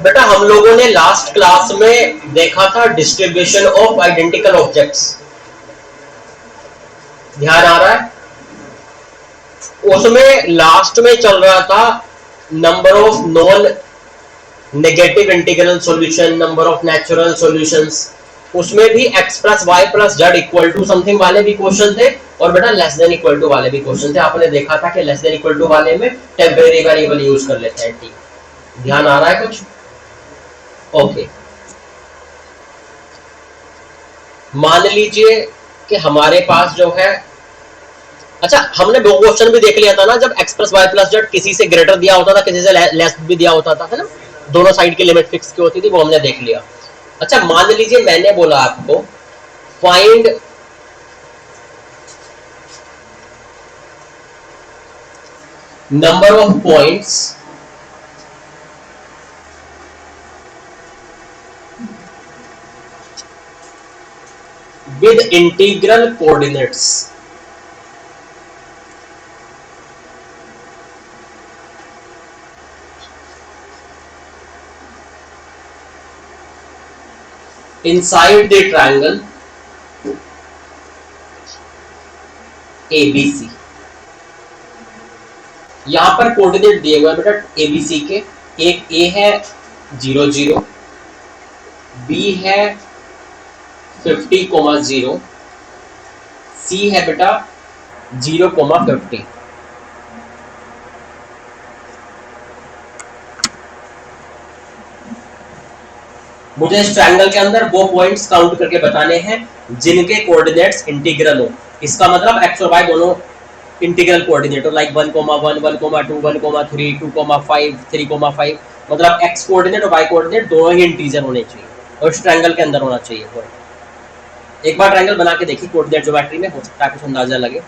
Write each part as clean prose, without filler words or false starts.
बेटा हम लोगों ने लास्ट क्लास में देखा था डिस्ट्रीब्यूशन ऑफ आइडेंटिकल ऑब्जेक्ट्स, ध्यान आ रहा है? उसमें लास्ट में चल रहा था number of non negative integral solution, number of natural solutions. उसमें भी x plus Y plus Z equal to something वाले भी क्वेश्चन थे और बेटा लेस देन इक्वल टू वाले भी क्वेश्चन थे। आपने देखा था कि लेस देन इक्वल टू वाले में टेम्परेरी वेरिएबल यूज कर लेते हैं। ठीक, ध्यान आ रहा है कुछ? ओके, मान लीजिए कि हमारे पास जो है, अच्छा हमने दो क्वेश्चन भी देख लिया था ना, जब x plus Y plus Z किसी से ग्रेटर दिया होता था, किसी से लेस भी दिया होता था, है ना? दोनों साइड की लिमिट फिक्स की होती थी, वो हमने देख लिया। अच्छा मान लीजिए मैंने बोला आपको find number of points with integral coordinates. inside the triangle ABC। यहां पर कोऑर्डिनेट दिए हुए हैं बेटा ABC के, एक A है 0 0, B है 50,0, C है बेटा 0,50। मुझे इस ट्रायंगल के अंदर वो पॉइंट्स काउंट करके बताने हैं जिनके कोऑर्डिनेट्स इंटीग्रल हो। इसका मतलब x और y दोनों इंटीग्रल कोऑर्डिनेट हो, लाइक 1,1, 1,2, 1,3, 2,5, 3,5। मतलब x कोऑर्डिनेट और y कोऑर्डिनेट दोनों ही इंटीजर होने चाहिए और इस ट्रायंगल के अंदर होना चाहिए। एक बार ट्रायंगल बना के देखिए कोऑर्डिनेट ज्योमेट्री में, हो सकता है कुछ अंदाजा लगे।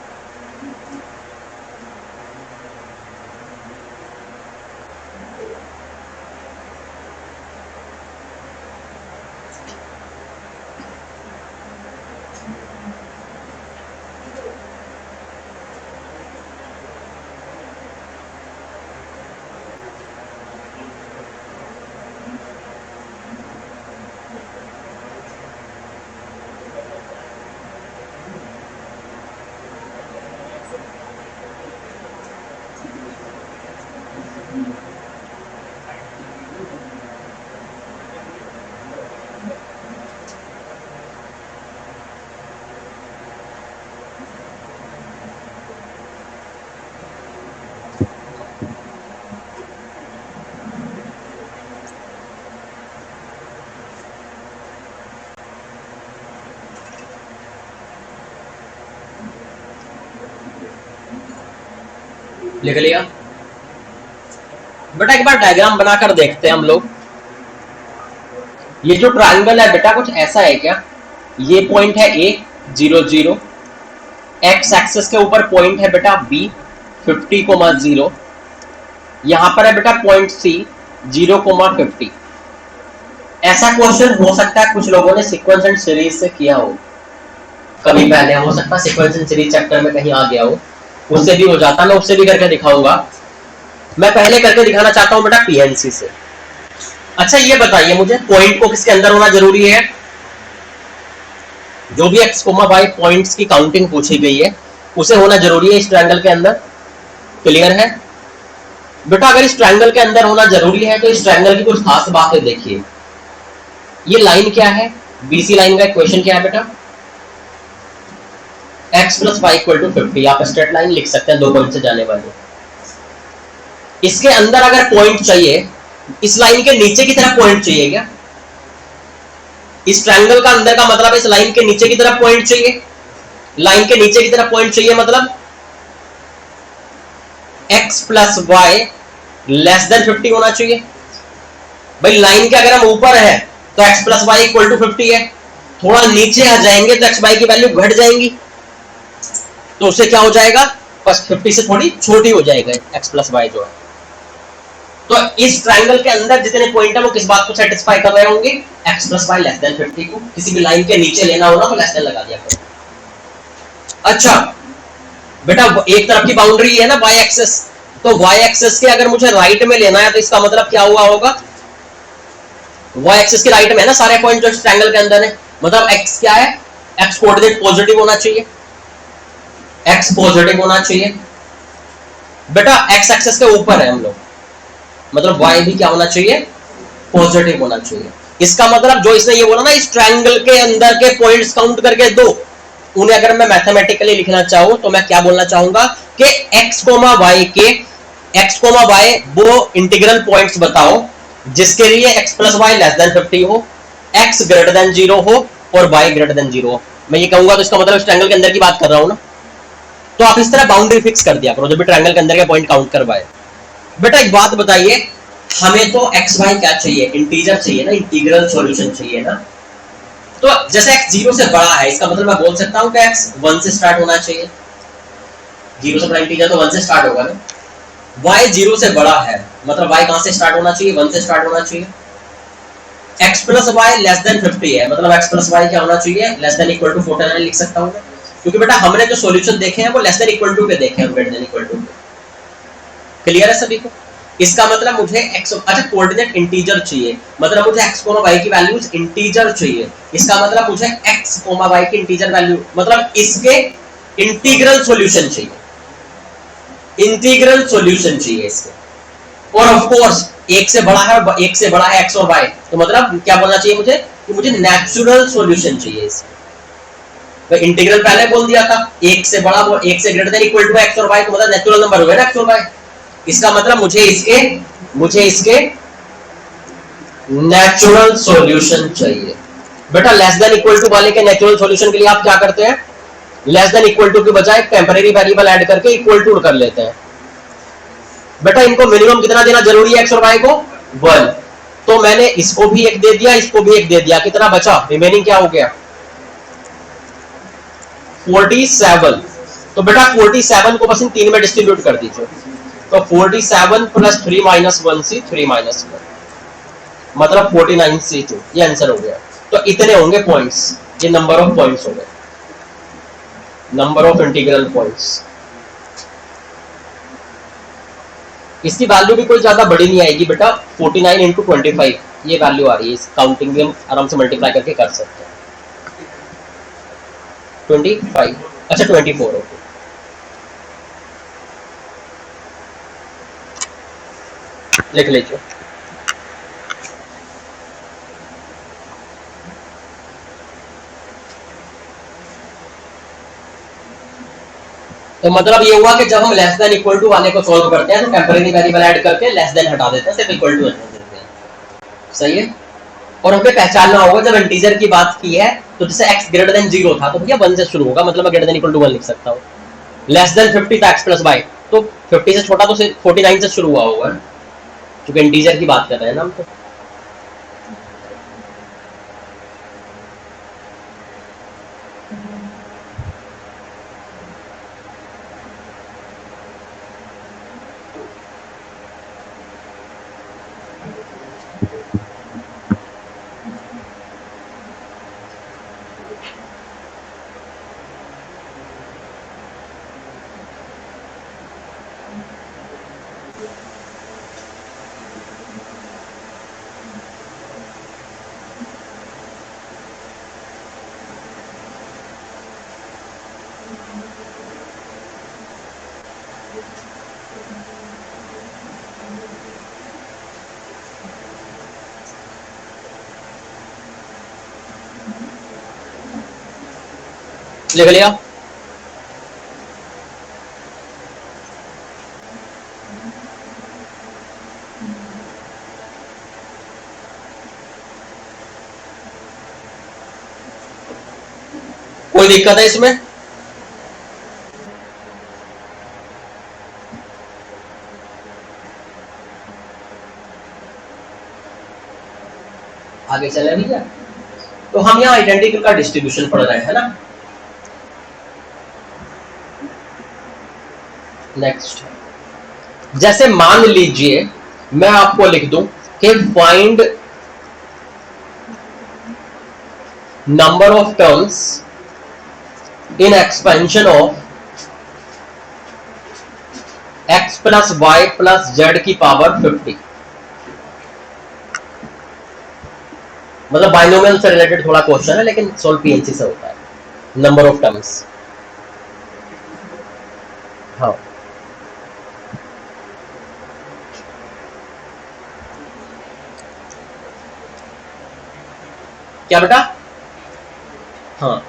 लिख लिया बेटा? एक बार डायग्राम बनाकर देखते हैं हम लोग। ये जो ट्रायंगल है बेटा कुछ ऐसा है क्या? ये पॉइंट है A 0 0, x एक्सिस के ऊपर पॉइंट है बेटा B 50,0, यहां पर है बेटा पॉइंट C 0,50। ऐसा क्वेश्चन हो सकता है कुछ लोगों ने सीक्वेंस एंड सीरीज से किया हो कभी पहले, हो सकता है सीक्वेंस एंड सीरीज चैप्टर में कहीं आ गया हो, उससे भी हो जाता। मैं उससे भी करके दिखाऊंगा। मैं पहले करके दिखाना चाहता हूं बेटा पीएनसी से। अच्छा ये बताइए मुझे, पॉइंट को किसके अंदर होना जरूरी है? जो भी x, y पॉइंट्स की काउंटिंग पूछी गई है उसे होना जरूरी है इस ट्रायंगल के अंदर। क्लियर है बेटा? अगर इस ट्रायंगल के अंदर होना जरूरी है तो इस ट्रायंगल की कुछ खास बातें देखिए। ये लाइन क्या है? बीसी लाइन का इक्वेशन क्या है बेटा? x plus Y equal to 50। आप स्ट्रेट लाइन लिख सकते हैं दो पॉइंट से जाने वाले। इसके अंदर अगर पॉइंट चाहिए, इस लाइन के नीचे की तरफ पॉइंट चाहिए क्या? इस ट्रायंगल का अंदर का मतलब इस लाइन के नीचे की तरफ पॉइंट चाहिए। लाइन के नीचे की तरफ पॉइंट चाहिए मतलब x plus y less than 50 होना चाहिए। भाई लाइन के अगर हम ऊपर है तो x plus Y equal to 50 है, थोड़ा नीचे आ जाएंगे तो x वाई की वैल्यू घट जाएंगी, तो उससे क्या हो जाएगा? बस 50 से थोड़ी छोटी हो जाएगा x प्लस वाई जो है। तो इस ट्रायंगल के अंदर जितने पॉइंट है वो किस बात को सेटिस्फाई कर रहे होंगे? x plus y less than 50 को। किसी भी लाइन के नीचे लेना होगा तो लेस देन लगा दिया करो। अच्छा बेटा एक तरफ की बाउंड्री है ना y एक्सिस, तो y एक्सिस के अगर मुझे राइट में लेना है तो इसका मतलब क्या हुआ होगा? वाई एक्सिस के राइट में है ना सारे पॉइंट जो ट्रायंगल के अंदर है, मतलब एक्स क्या है, एक्स कोऑर्डिनेट पॉजिटिव होना चाहिए, एक्स पॉजिटिव होना चाहिए बेटा, एक्स एक्सिस के ऊपर है हम लोग, मतलब वाई भी क्या होना चाहिए, पॉजिटिव होना चाहिए। इसका मतलब जो इसने ये बोला ना इस ट्रायंगल के अंदर के पॉइंट्स काउंट करके दो, उन्हें अगर मैं मैथमेटिकली लिखना चाहूं तो मैं क्या बोलना चाहूंगा कि x कोमा y के x कोमा y वो इंटीग्रल पॉइंट्स बताओ जिसके लिए x plus y less than 50 हो, x ग्रेटर देन 0 हो और y ग्रेटर देन 0 हो। मैं ये कहूंगा तो इसका मतलब इस ट्रायंगल के अंदर की बात कर रहा हूं ना, तो आप इस तरह बाउंड्री फिक्स कर दिया करो जब भी ट्रायंगल के अंदर के पॉइंट काउंट करवाए। बेटा एक बात बताइए, हमें तो एक्स वाई क्या चाहिए, इंटीजर चाहिए ना, इंटीग्रल सॉल्यूशन चाहिए ना। तो जैसे x 0 से बड़ा है इसका मतलब मैं बोल सकता हूं कि x 1 से स्टार्ट होना चाहिए, 0 से बड़ा इंटीजर तो 1 से स्टार्ट होगा ना। y 0 से बड़ा है मतलब y कहां से स्टार्ट होना चाहिए, 1 से स्टार्ट होना चाहिए। x plus y less than 50 है मतलब x प्लस वाई क्या होना चाहिए, लेस देन इक्वल टू 49 लिख सकता हूं, क्योंकि बेटा हमने जो सॉल्यूशन देखे हैं वो लेस देन इक्वल टू पे देखे हैं, greater than equal to. Clear है सभी को? इसका मतलब मुझे x, अच्छा कोऑर्डिनेट इंटीजर चाहिए मतलब मुझे x, y की वैल्यूज इंटीजर चाहिए, इसका मतलब मुझे x, y की इंटीजर वैल्यू मतलब इसके इंटीग्रल सॉल्यूशन चाहिए, इंटीग्रल सॉल्यूशन चाहिए इसके। और ऑफ कोर्स एक से बड़ा है, एक से बड़ा है x और y, तो मतलब क्या बोलना चाहिए मुझे कि मुझे नेचुरल सॉल्यूशन चाहिए इसके। तो इंटीग्रल पहले बोल दिया था, एक से बड़ा वो एक से greater than equal to x और y, तो मतलब नेचुरल नंबर हो गया ना x और y। इसका मतलब मुझे इसके नेचुरल सॉल्यूशन चाहिए। बेटा लेस देन इक्वल टू वाले के नेचुरल सॉल्यूशन के लिए आप क्या करते हैं, लेस देन इक्वल टू के बजाय टेंपरेरी वेरिएबल ऐड करके इक्वल टू कर लेते हैं। बेटा इनको मिनिमम कितना देना जरूरी है x और y को, 1, तो मैंने इसको भी एक दे दिया, इसको भी एक दे दिया, कितना बचा, रिमेनिंग क्या हो गया, 47। तो बेटा 47 को बस इन 3 में डिस्ट्रीब्यूट कर दीजिए, तो 47 प्लस 3 माइनस 1 सी 3 माइनस 1 मतलब 49 सी 2, ये आंसर हो गया। तो इतने होंगे पॉइंट्स, ये नंबर ऑफ पॉइंट्स हो गए, नंबर ऑफ इंटीग्रल पॉइंट्स। इसकी वैल्यू भी कोई ज्यादा बड़ी नहीं आएगी बेटा, 49 इंटू 25 ये वैल्यू आ रही है, इस काउंटिंग भी हम आराम से मल्टीप्लाई करके कर सकते हैं। 25, अच्छा 24 ओके। लिख लीजिए। तो मतलब ये हुआ कि जब हम लेस देन इक्वल टू वाले को सॉल्व करते हैं तो टेंपरेरी वेरिएबल ऐड करके लेस देन हटा देते हैं, सिर्फ इक्वल टू रहने देते हैं। सही है। और हमें पहचानना होगा जब इंटीजर की बात की है तो जैसे x ग्रेटर देन 0 था तो भैया 1 से शुरू होगा, मतलब मैं ग्रेटर देन इक्वल टू 1 लिख सकता हूँ। लेस देन 50 था x प्लस y, तो 50 से छोटा तो 49 से शुरू हुआ होगा, क्योंकि इंटीजर की बात कर रहे हैं ना हम। तो लिख लिया। कोई दिक्कत है इसमें? आगे चले भैया। तो हम यहाँ आइडेंटिकल का डिस्ट्रीब्यूशन पढ़ रहे हैं ना। नेक्स्ट, जैसे मान लीजिए मैं आपको लिख दूं कि find number of terms in expansion of x plus Y plus z की पावर 50। मतलब बाइनोमियल से रिलेटेड थोड़ा क्वेश्चन है, लेकिन सोल्व पीएनसी से होता है। Number of terms. हाँ क्या बेटा? हाँ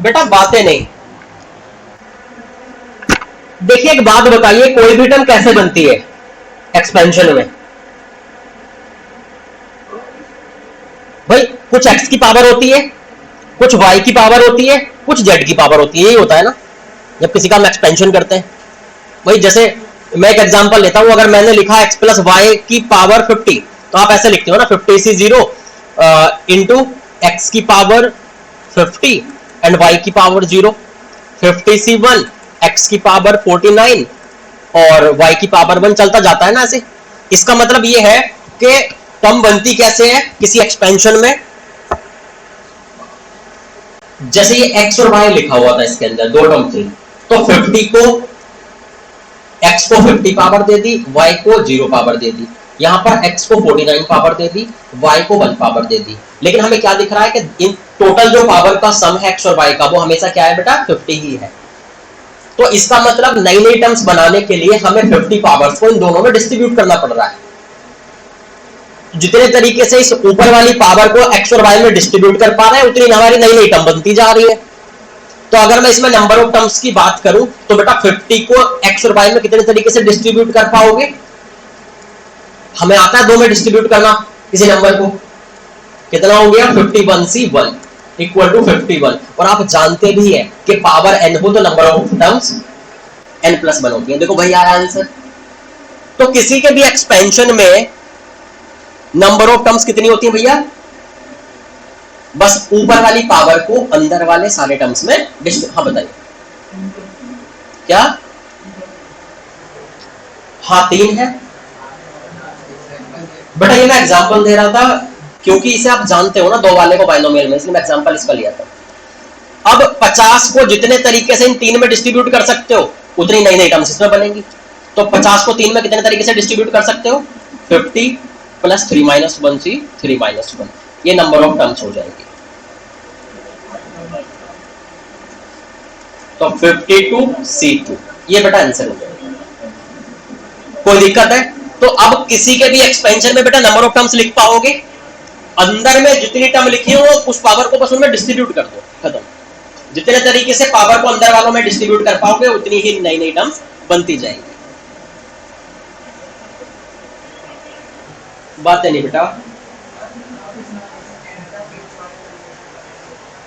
बेटा बातें नहीं। देखिए एक बात बताइए, कोई भी टर्म कैसे बनती है एक्सपेंशन में? भाई कुछ x की पावर होती है, कुछ y की पावर होती है, कुछ z की पावर होती है, यही होता है ना जब किसी का हम एक्सपेंशन करते हैं। भाई जैसे मैं एक एग्जांपल लेता हूं, अगर मैंने लिखा x प्लस वाई की पावर 50, तो आप ऐसे लिखते हो ना 50 से 0 इंटू एक्स की पावर 50 एंड y की पावर 0, 50 से 1 x की पावर 49 और y की पावर 1, चलता जाता है ना ऐसे। इसका मतलब ये है कि टर्म बनती कैसे है किसी एक्सपेंशन में, जैसे ये x और y लिखा हुआ था, इसके अंदर दो टर्म थी, तो 50 को x को 50 पावर दे दी, y को 0 पावर दे दी, यहां पर x को 49 पावर दे दी, y को 1 पावर दे दी। लेकिन हमें क्या दिख रहा है कि इन टोटल जो पावर का सम है x और y का, वो हमेशा क्या है बेटा? 50 ही है। तो इसका मतलब नई नई टर्म्स बनाने के लिए हमें 50 पावर्स को इन दोनों में डिस्ट्रीब्यूट करना पड़ रहा है। जितने तरीके से इस ऊपर वाली पावर को x और y में डिस्ट्रीब्यूट कर पा रहे हैं, उतनी हमारी नई नई टर्म बनती जा रही है। तो अगर मैं इसमें नंबर ऑफ टर्म्स की बात करूं, तो बेटा 50 को x और y में कितने तरीके से डिस्ट्रीब्यूट कर पाओगे? हमें आता है 2 में डिस्ट्रीब्यूट करना किसी नंबर को। कितना हो गया? 51c1 equal to 51। और आप जानते भी है कि पावर n हो तो नंबर ऑफ टर्म्स n+1 होती है। देखो भाई यार आंसर। तो किसी के भी एक्सपेंशन में नंबर ऑफ टर्म्स कितनी होती है भैया? बस ऊपर वाली पावर को अंदर वाले सारे टर्म्स में हाँ बताइए क्या? हाँ 3 है बेटा। ये मैं एग्जांपल दे रहा था क्योंकि इसे आप जानते हो ना, 2 वाले को बाइनोमियल में, इसलिए मैं एग्जांपल इसका लिया था। अब 50 को जितने तरीके से इन 3 में डिस्ट्रीब्यूट कर सकते हो, उतनी नई नई टर्म्स इसमें बनेंगी। तो 50 को 3 में कितने तरीके से डिस्ट्रीब्यूट कर सकते हो? 50 प्लस 3 माइनस 1c 3 माइनस 1, ये नंबर ऑफ टर्म्स हो जाएगी। तो 52c2 ये बेटा आंसर हो जाएगा। कोई दिक्कत है? तो अब किसी के भी एक्सपेंशन में बेटा नंबर ऑफ टर्म्स लिख पाओगे? अंदर में जितनी टर्म लिखी हो उस पावर को बस उनमें डिस्ट्रीब्यूट कर दो, खत्म। जितने तरीके से पावर को अंदर वालों में डिस्ट्रीब्यूट कर पाओगे, उतनी ही नई नई टर्म्स बनती जाएंगी। बात है नहीं बेटा?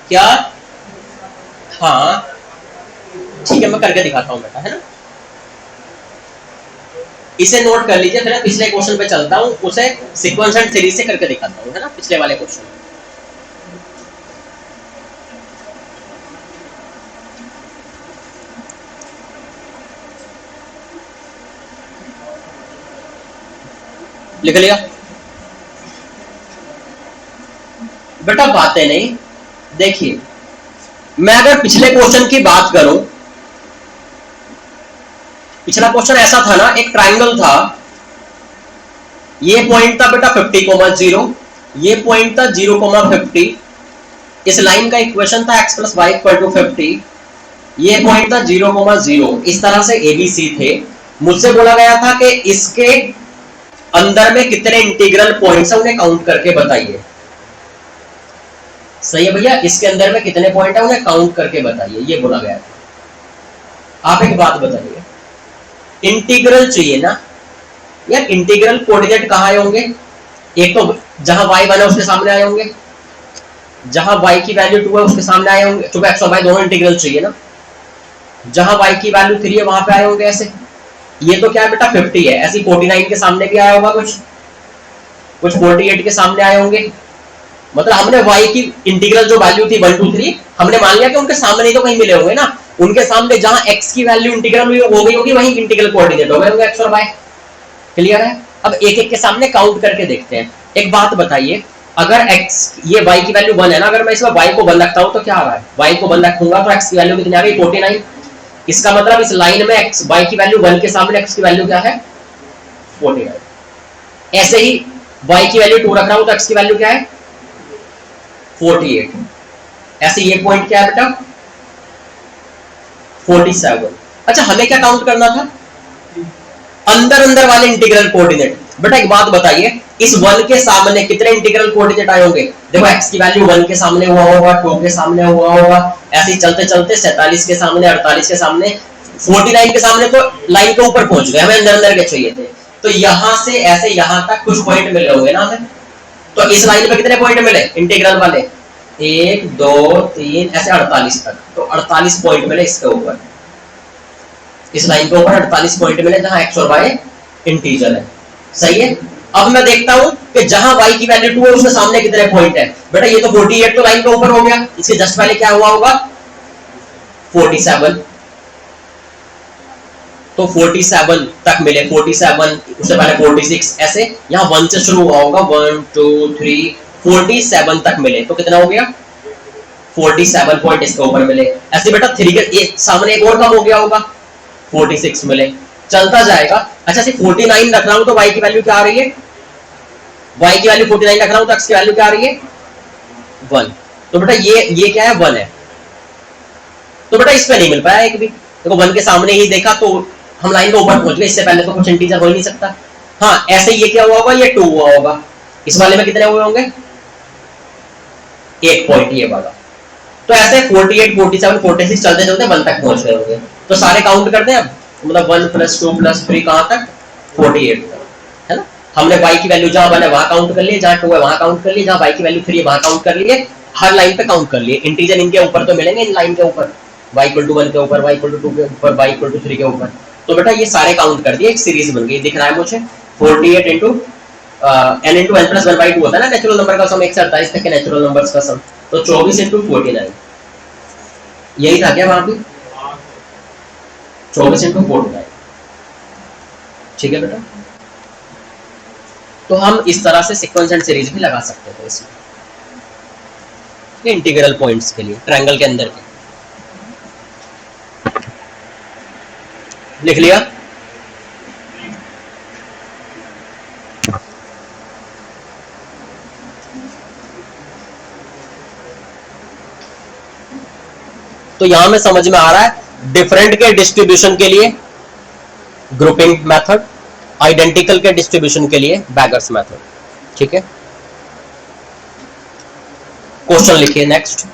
क्या? हाँ ठीक है, मैं करके दिखाता हूं बेटा, है ना। इसे नोट कर लीजिए, फिर पिछले क्वेश्चन पे चलता हूं, उसे सीक्वेंस एंड सीरीज से करके दिखाता हूं, है ना, पिछले वाले क्वेश्चन। लिख लिया बेटा? बातें नहीं। देखिए मैं अगर पिछले क्वेश्चन की बात करूं, पिछला क्वेश्चन ऐसा था ना, एक ट्राइंगल था, ये पॉइंट था बेटा 50,0, ये पॉइंट था 0,50, इस लाइन का इक्वेशन था x plus Y equal to 50, ये पॉइंट था 0,0, इस तरह से ABC थे। मुझसे बोला गया था कि इसके अंदर में कितने इंटीग्रल पॉइंट्स हैं, उन्हें काउंट करके बताइए। सही है भैया? इसके अंदर में कितने पॉइंट है, उन्हें काउंट करके बताइए, ये बोला गया था। आप एक बात बताइए, इंटीग्रल चाहिए ना, यार इंटीग्रल कोऑर्डिनेट कहाँ आए होंगे? एक तो जहां y 1 है उसके सामने आए होंगे, जहां y की वैल्यू 2 है उसके सामने आए होंगे, क्योंकि x और y दोनों इंटीग्रल चाहिए ना। जहां y की वैल्यू 3 है वहां पे आए होंगे ऐसे। ये तो क्या है बेटा 50 है, ऐसी 49 के सामने भी आया होगा, कुछ कुछ 48 के सामने आए होंगे। मतलब हमने y की इंटीग्रल जो वैल्यू थी 1 2 3 हमने मान लिया कि उनके सामने ही तो कहीं मिले होंगे ना। उनके सामने जहां x की वैल्यू इंटीग्रल हो गई होगी वहीं इंटीग्रल कोऑर्डिनेट हो गए होंगे x और y। क्लियर है? अब एक एक के सामने काउंट करके देखते हैं। एक बात बताइए, अगर x ये y की वैल्यू 1 है ना, अगर मैं इसमें y को 1 रखता हूं तो क्या आ रहा है? y को 1 रखूंगा तो x की वैल्यू कितनी आ गई? 49। इसका मतलब इस लाइन में x y की वैल्यू 1 के सामने x की वैल्यू क्या है? 49। ऐसे ही y की वैल्यू 2 रख रहा हूं तो x की वैल्यू क्या है? 48। ऐसे ये पॉइंट क्या है बेटा? 47। अच्छा हमें क्या काउंट करना था? अंदर अंदर वाले इंटीग्रल कोऑर्डिनेट। बेटा एक बात बताइए, इस 1 के सामने कितने इंटीग्रल कोऑर्डिनेट आए होंगे? देखो x की वैल्यू 1 के सामने हुआ होगा, 2 के सामने हुआ होगा, ऐसे ही चलते चलते 47 के सामने, 48 के सामने, 49 के सामने तो लाइन के ऊपर पहुंच गए, हमें अंदर अंदर के चाहिए थे। तो यहां से ऐसे यहां तक कुछ पॉइंट मिले होंगे ना हमें। तो इस लाइन पे कितने पॉइंट मिले इंटीग्रल वाले? 1 2 3 ऐसे 48 तक। तो 48 पॉइंट मिले इसके ऊपर, इस लाइन के ऊपर 48 पॉइंट मिले जहां x और y इंटीजर है। सही है? अब मैं देखता हूं कि जहां y की वैल्यू 2 है उसके सामने कितने पॉइंट है। बेटा ये तो 48 तो लाइन के ऊपर हो गया, इसके जस्ट पहले क्या हुआ होगा? 47। तो 47 तक मिले, 47 उससे पहले 46, ऐसे यहां 1 से शुरू हुआ होगा, 1 2 3 47 तक मिले, तो कितना हो गया? 47 पॉइंट इसके ऊपर मिले। ऐसे बेटा 3 के सामने एक और कम हो गया होगा, 46 मिले, चलता जाएगा। अच्छा सिर्फ 49 रख रहा हूं तो y की वैल्यू क्या आ रही है? y की वैल्यू 49 रख रहा हूं तो x की वैल्यू क्या आ रही है? 1। तो बेटा ये क्या है? 1 है। तो बेटा इस पे नहीं मिल पाया एक भी। देखो 1 के सामने ही देखा तो हम लाइन के ऊपर पहुंच गए, इससे पहले तो कुछ इंटीजर हो ही नहीं सकता। हाँ ऐसे ये क्या हुआ होगा? ये 2 हुआ होगा। इस वाले में कितने हुए होंगे? एक पॉइंट ये वाला। तो ऐसे 48 47 46 चलते चलते 1 तक पहुंच गए होंगे। तो सारे काउंट करते हैं अब, मतलब 1 + 2 + 3 कहां तक? 48 तक, है ना। हमने y की वैल्यू जहां 1 है वहां काउंट कर लिए, जहां 2 है वहां काउंट कर लिए, जहां y की वैल्यू 3 है वहां काउंट कर लिए, हर लाइन पे काउंट कर लिए। इंटीजर इनके ऊपर तो मिलेंगे, इन लाइन के ऊपर, y = 1 के ऊपर, y = 2 के ऊपर, y = 3 के ऊपर। तो बेटा ये सारे काउंट कर दिए, एक सीरीज बन गई, दिख रहा है मुझे। 48 * n * n + 1/2 होता है ना नेचुरल नंबर का सम, 1 से 48 तक के नेचुरल नंबर्स का सम। तो 24 * 49 यही था क्या वहां भी? 24 * 49। ठीक है बेटा। तो हम इस तरह से सीक्वेंस एंड सीरीज भी लगा सकते थे इसमें, इंटीग्रल पॉइंट्स के लिए, ट्रायंगल के अंदर के। लिख लिया? तो यहां में समझ में आ रहा है डिफरेंट के डिस्ट्रीब्यूशन के लिए ग्रुपिंग मेथड, आइडेंटिकल के डिस्ट्रीब्यूशन के लिए बैगर्स मेथड। ठीक है, क्वेश्चन लिखिए नेक्स्ट।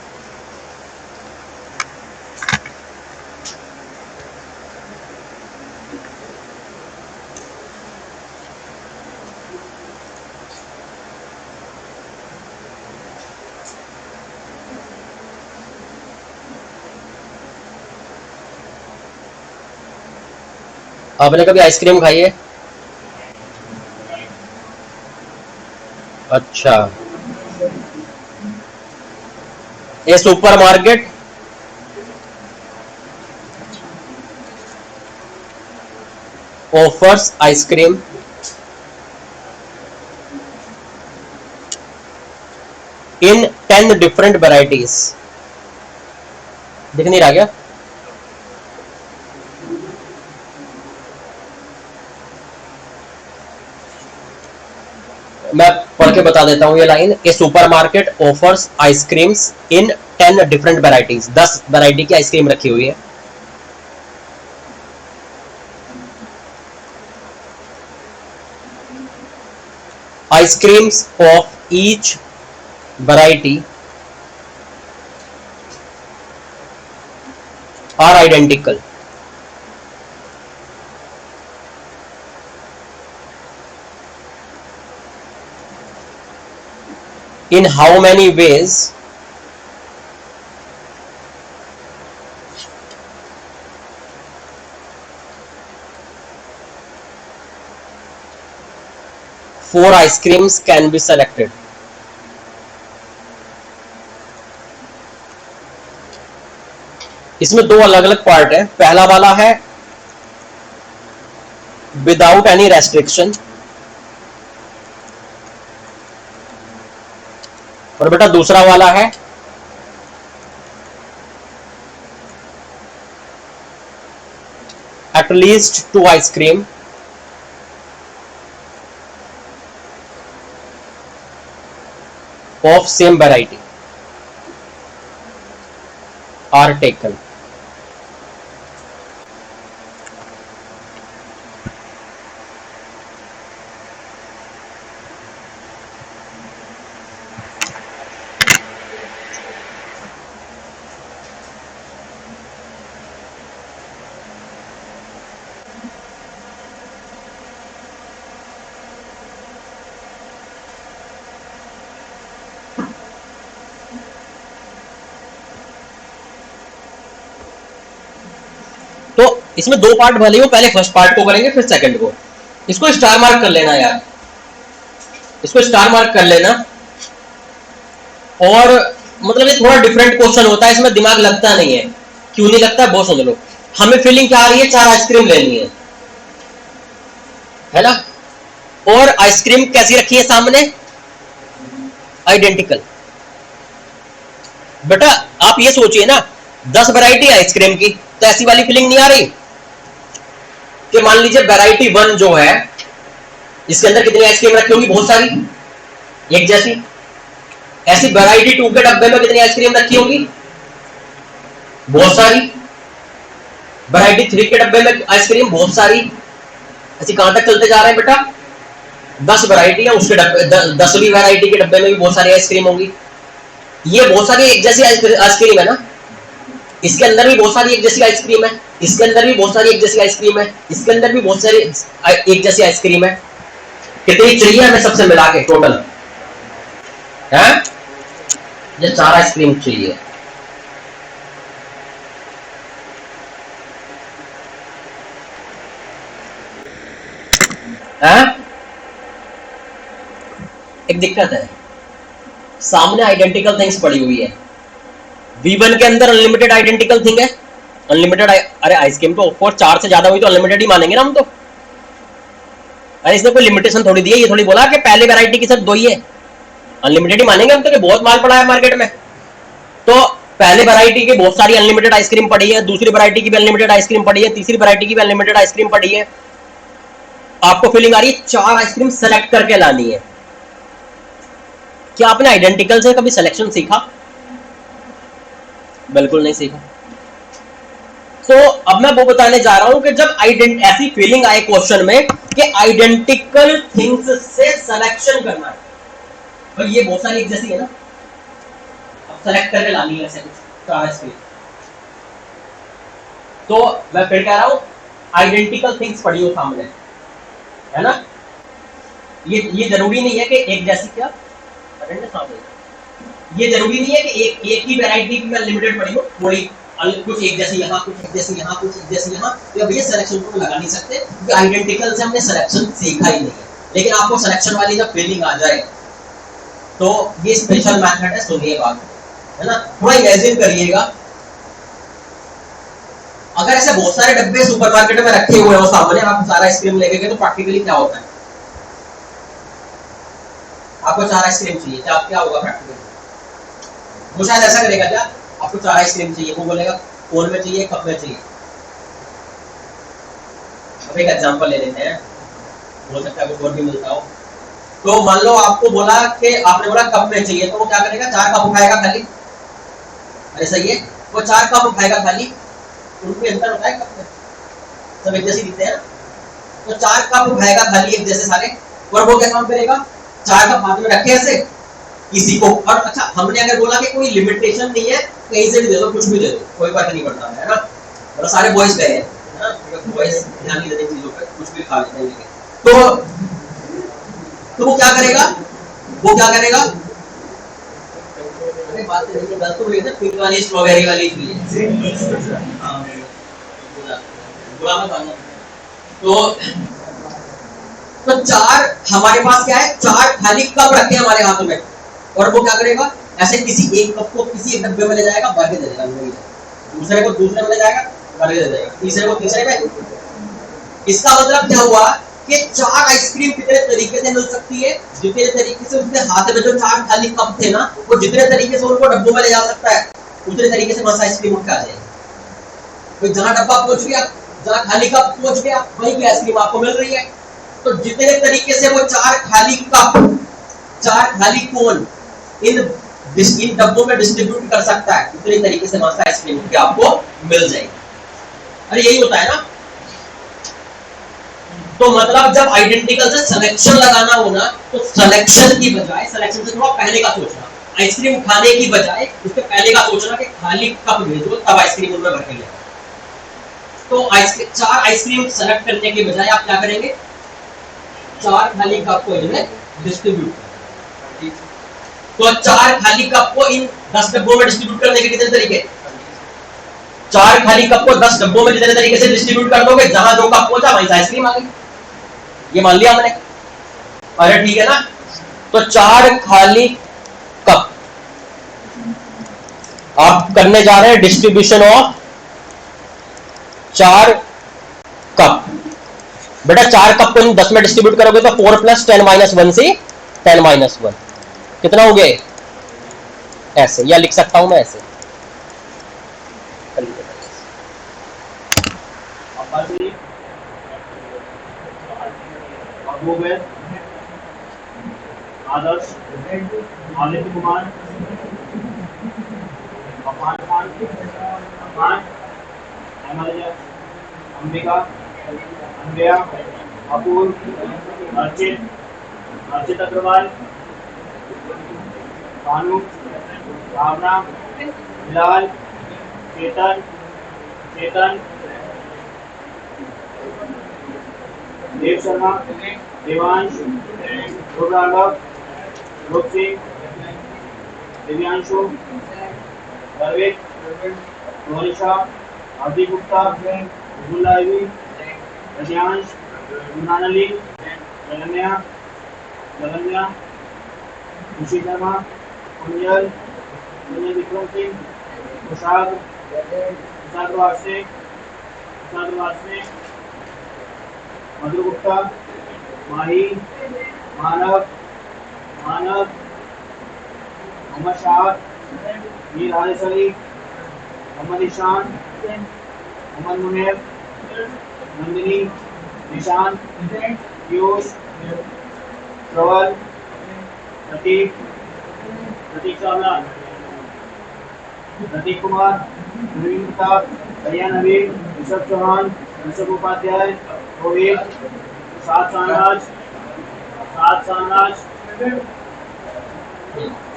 आपने कभी आइसक्रीम खाई है? अच्छा, ए सुपरमार्केट ऑफर्स आइसक्रीम इन 10 डिफरेंट वेराइटीज। दिख नहीं रहा क्या? मैं पढ़ के बता देता हूं ये line. A supermarket offers ice creams in 10 different varieties. 10 variety की आइसक्रीम रखी हुई है। Ice creams of each variety are identical. in how many ways four ice creams can be selected? इसमें दो अलग अलग पार्ट है। पहला वाला है विदाउट एनी रेस्ट्रिक्शन, और बेटा दूसरा वाला है at least 2 ice cream of same variety are taken. तो इसमें दो पार्ट भले हो, पहले फर्स्ट पार्ट को करेंगे फिर सेकंड को। इसको स्टार मार्क कर लेना यार, इसको स्टार मार्क कर लेना। और मतलब ये थोड़ा डिफरेंट क्वेश्चन होता है, इसमें दिमाग लगता नहीं है। क्यों नहीं लगता बहुत समझ लो। हमें फीलिंग क्या आ रही है, 4 आइसक्रीम लेनी है ना। और आइसक्रीम कैसी रखी है सामने, आइडेंटिकल। बेटा आप ये सोचिए ना, 10 वैरायटी आइसक्रीम की, तो ऐसी वाली फीलिंग नहीं आ रही कि मान लीजिए वैरायटी 1 जो है इसके अंदर कितनी आइसक्रीम रखी होगी, बहुत सारी एक जैसी। ऐसी वैरायटी 2 के डब्बे में कितनी आइसक्रीम रखी होगी, बहुत सारी। वैरायटी 3 के डब्बे में आइसक्रीम बहुत सारी। ऐसी कहां तक चलते जा रहे हैं बेटा, 10 वैरायटी है, उसके डब्बे 10वीं वैरायटी के डब्बे में भी बहुत सारी आइसक्रीम होगी। ये बहुत सारी एक जैसी आइसक्रीम है ना, इसके अंदर भी बहुत सारी एक जैसी आइसक्रीम है, इसके अंदर भी बहुत सारी एक जैसी आइसक्रीम है, इसके अंदर भी बहुत सारी एक जैसी आइसक्रीम है। कितनी चाहिए हमें सबसे मिला के टोटल है, ये 4 आइसक्रीम चाहिए। है? एक दिक्कत है, सामने आइडेंटिकल थिंग्स पड़ी हुई है। V1 के अंदर अनलिमिटेड आइडेंटिकल थिंग है, अनलिमिटेड। अरे आइसक्रीम तो ऑफकोर्स 4 से ज्यादा हुई तो अनलिमिटेड ही मानेंगे ना हम तो। अरे इसने कोई लिमिटेशन थोड़ी दी है, ये थोड़ी बोला कि पहले वैरायटी की सिर्फ 2 ही है, अनलिमिटेड ही मानेंगे हम तो, कि बहुत माल पड़ा है मार्केट में। तो पहले वैरायटी की बहुत सारी अनलिमिटेड आइसक्रीम पड़ी है, दूसरी वैरायटी की भी अनलिमिटेड आइसक्रीम पड़ी है, तीसरी वैरायटी की भी अनलिमिटेड आइसक्रीम पड़ी है। आपको फीलिंग आ रही है 4 आइसक्रीम सेलेक्ट करके लानी है। क्या आपने आइडेंटिकल से कभी सिलेक्शन सीखा? बिल्कुल नहीं सीखा। तो अब मैं वो बताने जा रहा हूं कि जब ऐसी फीलिंग आए क्वेश्चन में कि आइडेंटिकल थिंग्स से सिलेक्शन करना है, तो ये बहुत सारी एक जैसी है ना, अब सेलेक्ट करके लानी है ऐसे कुछ 4 आइसक्रीम। तो मैं फिर कह रहा हूं आइडेंटिकल थिंग्स पड़ी हो सामने, है ना। ये जरूरी नहीं है कि एक जैसी, क्या ये जरूरी नहीं है कि एक ही वैरायटी की अनलिमिटेड पड़ी हो, थोड़ी कुछ एक जैसी यहाँ, कुछ एक जैसी यहाँ, कुछ एक जैसी यहाँ। तो अब ये सिलेक्शन को लगा नहीं सकते क्योंकि आइडेंटिकल से हमने सिलेक्शन सीखा ही नहीं है। लेकिन आपको सिलेक्शन वाली जब फीलिंग आ जाए तो ये स्पेशल मेथड है, सुनिए बात, है ना। थोड़ा इमेजिन करिएगा, अगर ऐसे बहुत सारे डब्बे सुपरमार्केट में रखे हुए हो सामने, आप सारा आइसक्रीम लेके गए तो प्रैक्टिकली क्या होता है, आपको 4 आइसक्रीम चाहिए, क्या होगा प्रैक्टिकली? वो शायद ऐसा करेगा, क्या आपको 4 आइसक्रीम चाहिए, वो बोलेगा कोन में चाहिए, कप में चाहिए। अब एक एग्जांपल ले लेते हैं, हो सकता है कुछ और भी मिलता हो। तो मान लो आपको बोला कि आपने बोला कप में चाहिए, तो वो क्या करेगा, 4 कप उठाएगा खाली। अरे सही है, वो 4 कप उठाएगा खाली, उनके अंतर होता है कप में, सब एक जैसे दिखते हैं। तो 4 कप उठाएगा खाली एक जैसे सारे, और वो क्या काम करेगा, 4 कप हाथ में रखे ऐसे किसी को। और अच्छा, हमने अगर बोला कि कोई लिमिटेशन नहीं है, कहीं से भी दे दो, कुछ भी दे दो, कोई फर्क नहीं पड़ता है ना। मतलब सारे बॉयज गए हैं ना, बॉयज ध्यान नहीं देते चीजों पे, कुछ भी खा लेते हैं। लेकिन तो वो क्या करेगा, बात नहीं है, गलत बोल गए, पिंक वाली स्ट्रॉबेरी वाली थी। हां बुरा मत मानना। तो चार हमारे पास क्या है, चार खाली कप रखे हैं हमारे हाथों में, और वो क्या करेगा, ऐसे किसी एक कप को किसी एक डब्बे में ले जाएगा, भर के दे देगा, दूसरे को दूसरे में ले जाएगा, भर के दे देगा, तीसरे को तीसरे में। इसका मतलब क्या हुआ कि चार आइसक्रीम कितने तरीके से मिल सकती है, जितने तरीके से उसके हाथ में जो चार खाली कप थे ना, वो जितने तरीके से उनको डब्बों में ले जा सकता है, उतने तरीके से मसा आइसक्रीम उठ के आ जाएगी। तो जहां डब्बा पहुंच गया, जहां खाली कप पहुंच गया, वहीं की आइसक्रीम आपको मिल रही है। तो जितने तरीके से वो चार खाली कप, चार खाली कोन इन डब्बों में डिस्ट्रीब्यूट कर सकता है, उतने तरीके से मसा आइसक्रीम उठ के आपको मिल जाएगी। अरे यही होता है ना। तो मतलब जब आइडेंटिकल से सिलेक्शन लगाना हो ना, तो सिलेक्शन की बजाय, सिलेक्शन से थोड़ा पहले का सोचना, आइसक्रीम खाने की बजाय उसके पहले का सोचना कि खाली कप भेजो, तब आइसक्रीम उनमें भर के ले। तो चार आइसक्रीम सेलेक्ट करने की बजाय आप क्या करेंगे, चार खाली कप को इनमें डिस्ट्रीब्यूट। तो चार खाली कप को इन 10 डब्बों में डिस्ट्रीब्यूट करने के कितने तरीके, चार खाली कप को 10 डब्बों में जितने तरीके से डिस्ट्रीब्यूट कर दोगे, जहां जो कप पहुंचा वहीं आइसक्रीम आ गई। ये मान लिया हमने। अरे ठीक है ना। तो चार खाली कप आप करने जा रहे हैं डिस्ट्रीब्यूशन ऑफ चार कप। बेटा चार कप को इन 10 में डिस्ट्रीब्यूट करोगे तो 4 + 10 - 1 से 10 - 1 कितना हो गया, ऐसे, या लिख सकता हूं मैं ऐसे। आदर्श, आदित्य कुमार, अफान खान, अंबिका, अंबिया, अपूर्व, अर्चित अग्रवाल, भानु, भावना, बिलाल, चेतन, देव शर्मा, देवांश, राघव, रूप सिंह, दिव्यांशु, परवेज, मोनिशा, अवधि गुप्ता, गुलाबी, रजयांश, अली, जगन्या, खुशी शर्मा, कुंजल, विक्रम सिंह, प्रसाद वासे, मधु गुप्ता, माही, मानव, मोहम्मद शाह, मीर हारिस अली, मोहम्मद ईशान, मोहम्मद मुनीर, नंदिनी, निशान, पीयूष, प्रवल, प्रतीक चावला, प्रतीक कुमार, नवीन प्रताप, भैया नवीन, ऋषभ चौहान, ऋषभ उपाध्याय, रोहित, सात सानराज,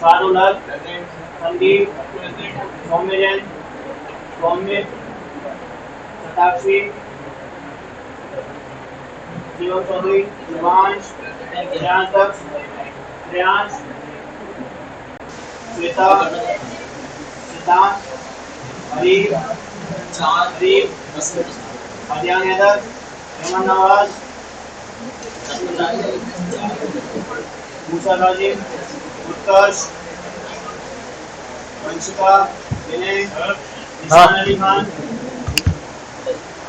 साधुलक, संदीप, सौम्य जैन, शताक्षी, जीवन चौधरी, शिवांश, श्रेयांश, श्वेता, सिद्धांत, हरीफ, अदियान हैदर, हेमंत नवाज, मूसा राजीव, उत्कर्ष, वंशिका, विनय, निशान अली खान,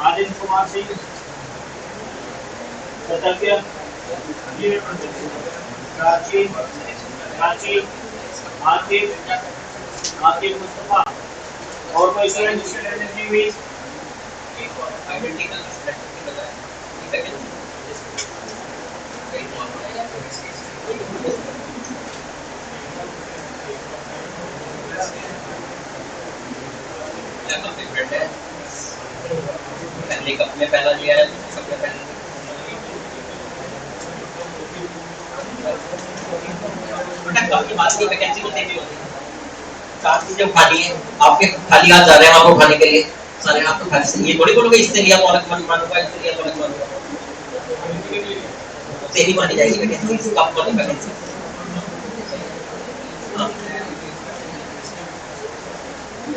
आदित्य कुमार सिंह, सतर्क्य, प्राची, आतिफ मुस्तफा। और कोई स्टूडेंट नहीं हुई? पहले कप में पहला लिया है, सबसे पहले कप की बात नहीं, वैकेंसी को देनी होती है। साथ ही जब खाली है, आपके खाली हाथ जा रहे हैं आपको खाने के लिए, सारे हाथ तो खाली से, ये थोड़ी बोलोगे इससे लिया तो अलग मानूंगा, इससे लिया तो अलग मानूंगा, तेरी मानी जाएगी वैकेंसी, कप वाली वैकेंसी।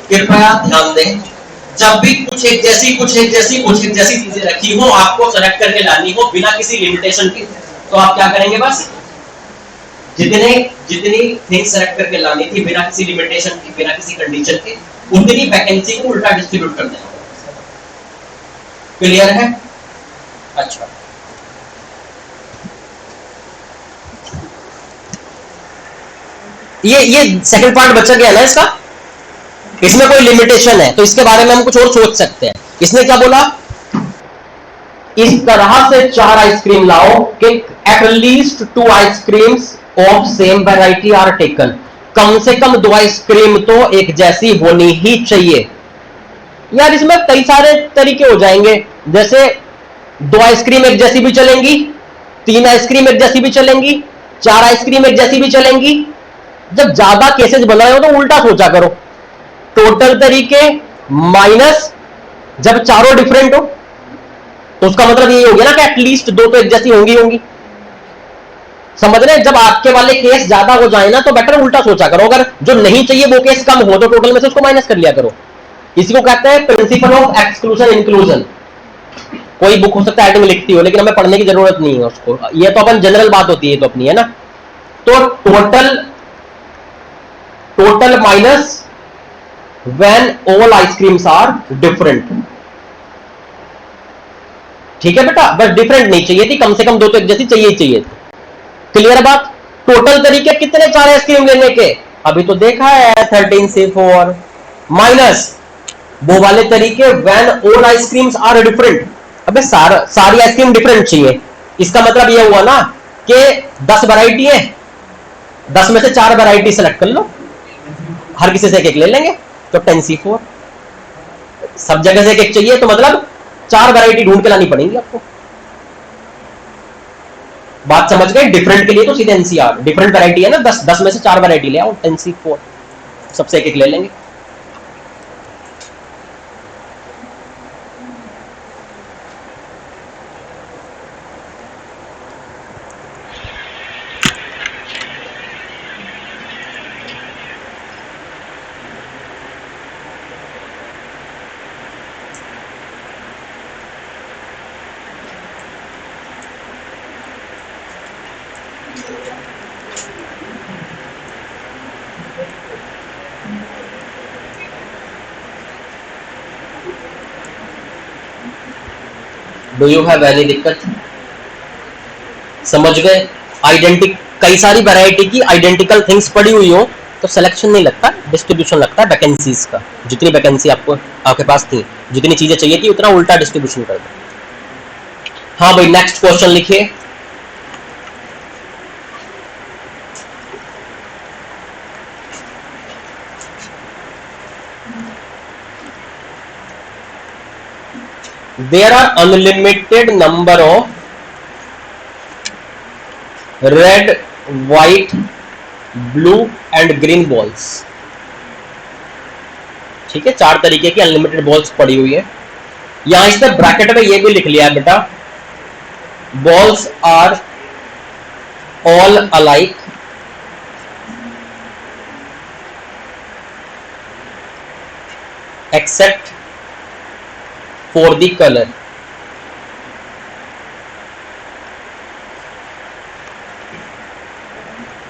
कृपया ध्यान दें, जब भी कुछ एक जैसी चीजें रखी हो, आपको सेलेक्ट करके लानी हो बिना किसी लिमिटेशन के, तो आप क्या करेंगे? बस जितनी थिंग्स सेलेक्ट करके लानी थी बिना किसी लिमिटेशन के, बिना किसी कंडीशन के, उतनी वैकेंसी को उल्टा डिस्ट्रीब्यूट कर देना। क्लियर है? अच्छा, ये सेकंड पार्ट बचा गया ना इसका। इसमें कोई लिमिटेशन है तो इसके बारे में हम कुछ और सोच सकते हैं। इसने क्या बोला? इस तरह से 4 आइसक्रीम लाओ कि at least 2 ice creams of same variety are taken. कम से कम 2 आइसक्रीम तो एक जैसी होनी ही चाहिए। यार इसमें कई सारे तरीके हो जाएंगे, जैसे 2 आइसक्रीम एक जैसी भी चलेंगी, 3 आइसक्रीम एक जैसी भी चलेंगी, 4 आइसक्रीम एक जैसी भी चलेंगी। जब ज्यादा केसेस बन रहे हो तो उल्टा सोचा करो, टोटल तरीके माइनस जब चारों डिफरेंट हो, तो उसका मतलब ये हो गया ना कि एटलीस्ट 2 तो एक जैसी होंगी। समझ रहे हैं? जब आपके वाले केस ज्यादा हो जाए ना तो बेटर उल्टा सोचा करो, अगर जो नहीं चाहिए वो केस कम हो तो टोटल में से उसको माइनस कर लिया करो। इसी को कहते हैं प्रिंसिपल ऑफ एक्सक्लूजन इंक्लूजन। कोई बुक हो सकता है हेडिंग लिखती हो, लेकिन हमें पढ़ने की जरूरत नहीं है उसको, ये तो अपन जनरल बात होती है तो अपनी, है ना। तो total minus when all ice creams are different. ठीक है बेटा, बस डिफरेंट नहीं चाहिए थी, कम से कम 2 तो एक जैसी चाहिए ही चाहिए थी। क्लियर बात? टोटल तरीके कितने 4 आइसक्रीम लेने के? अभी तो देखा है 13C4 माइनस वो वाले तरीके when all ice creams are different. अबे सारी आइसक्रीम डिफरेंट चाहिए, इसका मतलब ये हुआ ना कि 10 वैरायटी है, 10 में से 4 वैरायटी सेलेक्ट कर लो, हर किसी से एक ले लेंगे, तो 10C4। सब जगह से एक चाहिए तो मतलब 4 वैरायटी ढूंढ के लानी पड़ेगी आपको। बात समझ गए? डिफरेंट के लिए तो सीधे एनसीआर, डिफरेंट वैरायटी है ना, 10 में से 4 वैरायटी ले आओ, 10C4, सबसे एक ले लेंगे। डू यू हैव एनी दिक्कत? समझ गए? कई सारी वैरायटी की आइडेंटिकल थिंग्स पड़ी हुई हो तो सिलेक्शन नहीं लगता, डिस्ट्रीब्यूशन लगता है वैकेंसीज का। जितनी वैकेंसी आपके पास थी, जितनी चीजें चाहिए थी, उतना उल्टा डिस्ट्रीब्यूशन कर दो। हाँ भाई, नेक्स्ट क्वेश्चन लिखिए। There are unlimited number of red, white, blue and green balls। ठीक है, 4 तरीके की अनलिमिटेड बॉल्स पड़ी हुई है। यहां इसने ब्रैकेट में ये भी लिख लिया है बेटा, balls are all alike except for the colour.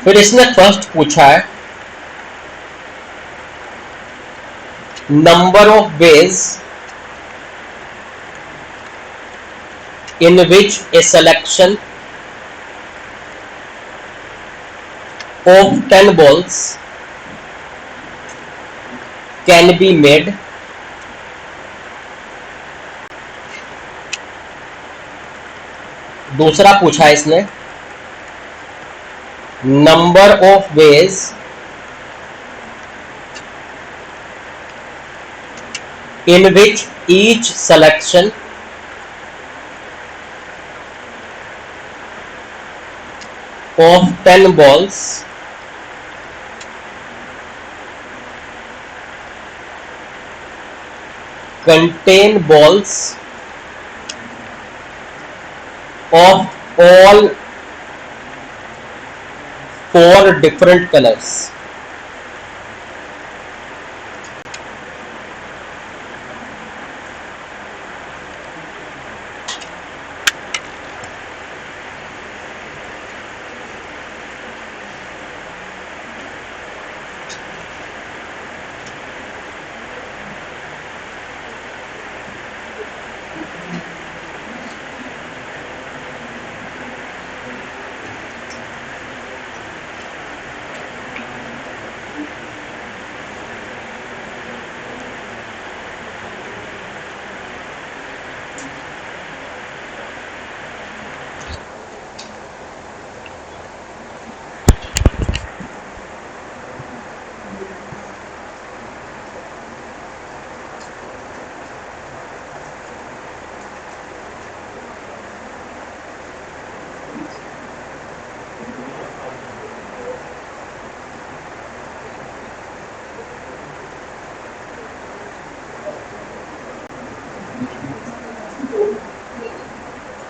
फिर इसने फर्स्ट पूछा है number of ways in which a selection of 10 balls can be made दूसरा पूछा है इसने number of ways in which each selection of 10 balls contain balls of all 4 different colors।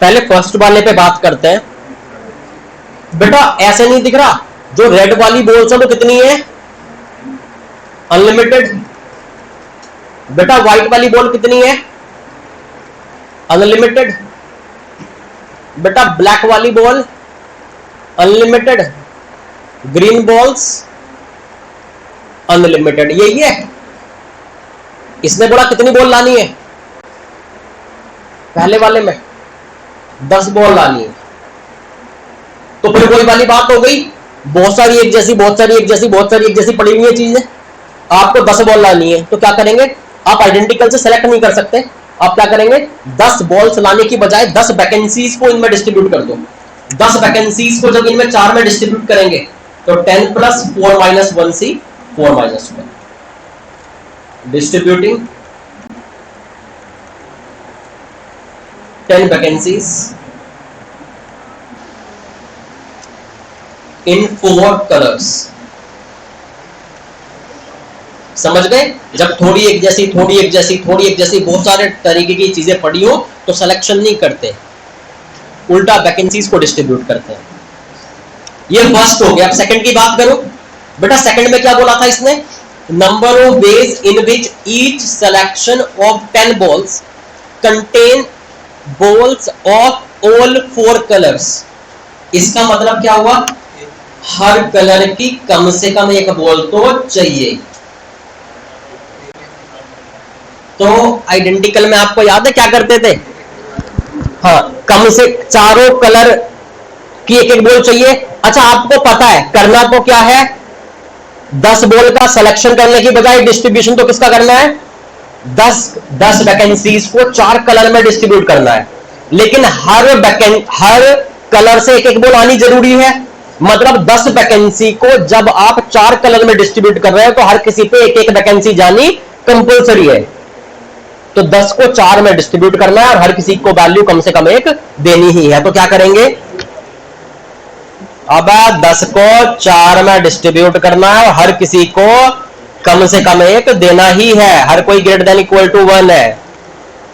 पहले first वाले पे बात करते हैं। बेटा ऐसे नहीं दिख रहा, जो रेड वाली बॉल्स है वो कितनी है? अनलिमिटेड। बेटा व्हाइट वाली बॉल कितनी है? अनलिमिटेड। बेटा ब्लैक वाली ball unlimited, green balls unlimited. यही है। इसने बोला कितनी बॉल लानी है? पहले वाले में 10 बॉल लानी है। तो फिर वही वाली बात हो गई, बहुत सारी एक जैसी, बहुत सारी एक जैसी, बहुत सारी एक जैसी पड़ी हुई है चीजें। आपको 10 बॉल लानी है तो क्या करेंगे? आप आइडेंटिकल से सेलेक्ट नहीं कर सकते। आप क्या करेंगे? 10 बॉल्स लाने की बजाय 10 वैकेंसीज को इनमें डिस्ट्रीब्यूट कर दो। 10 वैकेंसीज को जब इनमें 4 में डिस्ट्रीब्यूट करेंगे तो 10 plus 4 minus 1c 4 minus 1, distributing 10 vacancies in 4 colours. समझ गए? जब थोड़ी एक जैसी, थोड़ी एक जैसी, थोड़ी एक जैसी, बहुत सारे तरीके की चीजें पड़ी हो तो सिलेक्शन नहीं करते, उल्टा वैकेंसीज को डिस्ट्रीब्यूट करते हैं। ये फर्स्ट हो गया। अब सेकंड की बात करो। बेटा सेकंड में क्या बोला था इसने? Number of ways in which each selection of 10 balls contain balls of all 4 colours. इसका मतलब क्या हुआ? हर कलर की कम से कम एक बॉल तो चाहिए। तो आइडेंटिकल में आपको याद है क्या करते थे? हाँ, कम से चारों कलर की एक एक बॉल चाहिए। अच्छा आपको पता है करना तो क्या है? 10 बॉल का सिलेक्शन करने की बजाय डिस्ट्रीब्यूशन तो किसका करना है? 10 वैकेंसीज को 4 कलर में डिस्ट्रीब्यूट करना है। लेकिन हर कलर से एक एक बॉल आनी जरूरी है। मतलब 10 वैकेंसी को जब आप 4 कलर में डिस्ट्रीब्यूट कर रहे हैं तो हर किसी पे एक एक वैकेंसी जानी कंपलसरी है। तो 10 को 4 में डिस्ट्रीब्यूट करना है और हर किसी को वैल्यू कम से कम एक देनी ही है। तो क्या करेंगे? अब 10 को 4 में डिस्ट्रीब्यूट करना है और हर किसी को कम से कम एक देना ही है। हर कोई ग्रेटर देन इक्वल टू 1 है।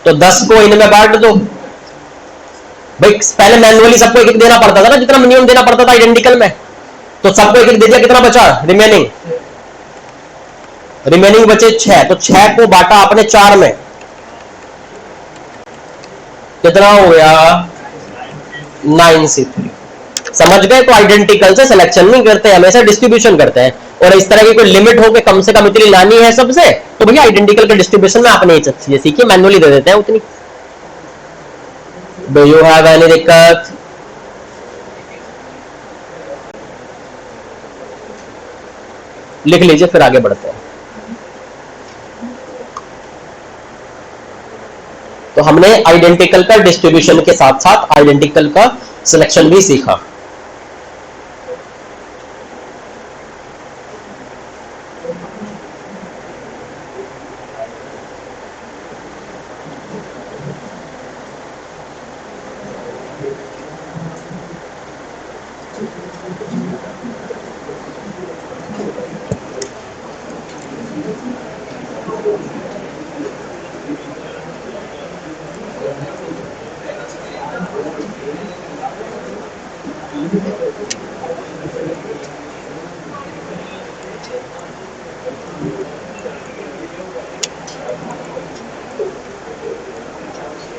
तो 10 को इनमें बांट दो। भाई पहले मैन्युअली सबको एक एक देना पड़ता था ना, जितना मिनिमम देना पड़ता था आइडेंटिकल में। तो सबको एक एक दे दिया, कितना बचा? रिमेनिंग बचे 6। तो 6 को बांटा आपने 4 में, कितना हो गया? 9c3। समझ गए? तो आइडेंटिकल से सिलेक्शन नहीं करते, हमेशा डिस्ट्रीब्यूशन करते हैं। और इस तरह की कोई लिमिट हो के कम से कम इतनी लानी है सबसे, तो भैया आइडेंटिकल के डिस्ट्रीब्यूशन में आपने चीजें सीखी, मैनुअली दे देते हैं उतनी। डू यू हैव एनी दिक्कत? लिख लीजिए फिर आगे बढ़ते हैं। तो हमने आइडेंटिकल का डिस्ट्रीब्यूशन के साथ साथ आइडेंटिकल का सिलेक्शन भी सीखा।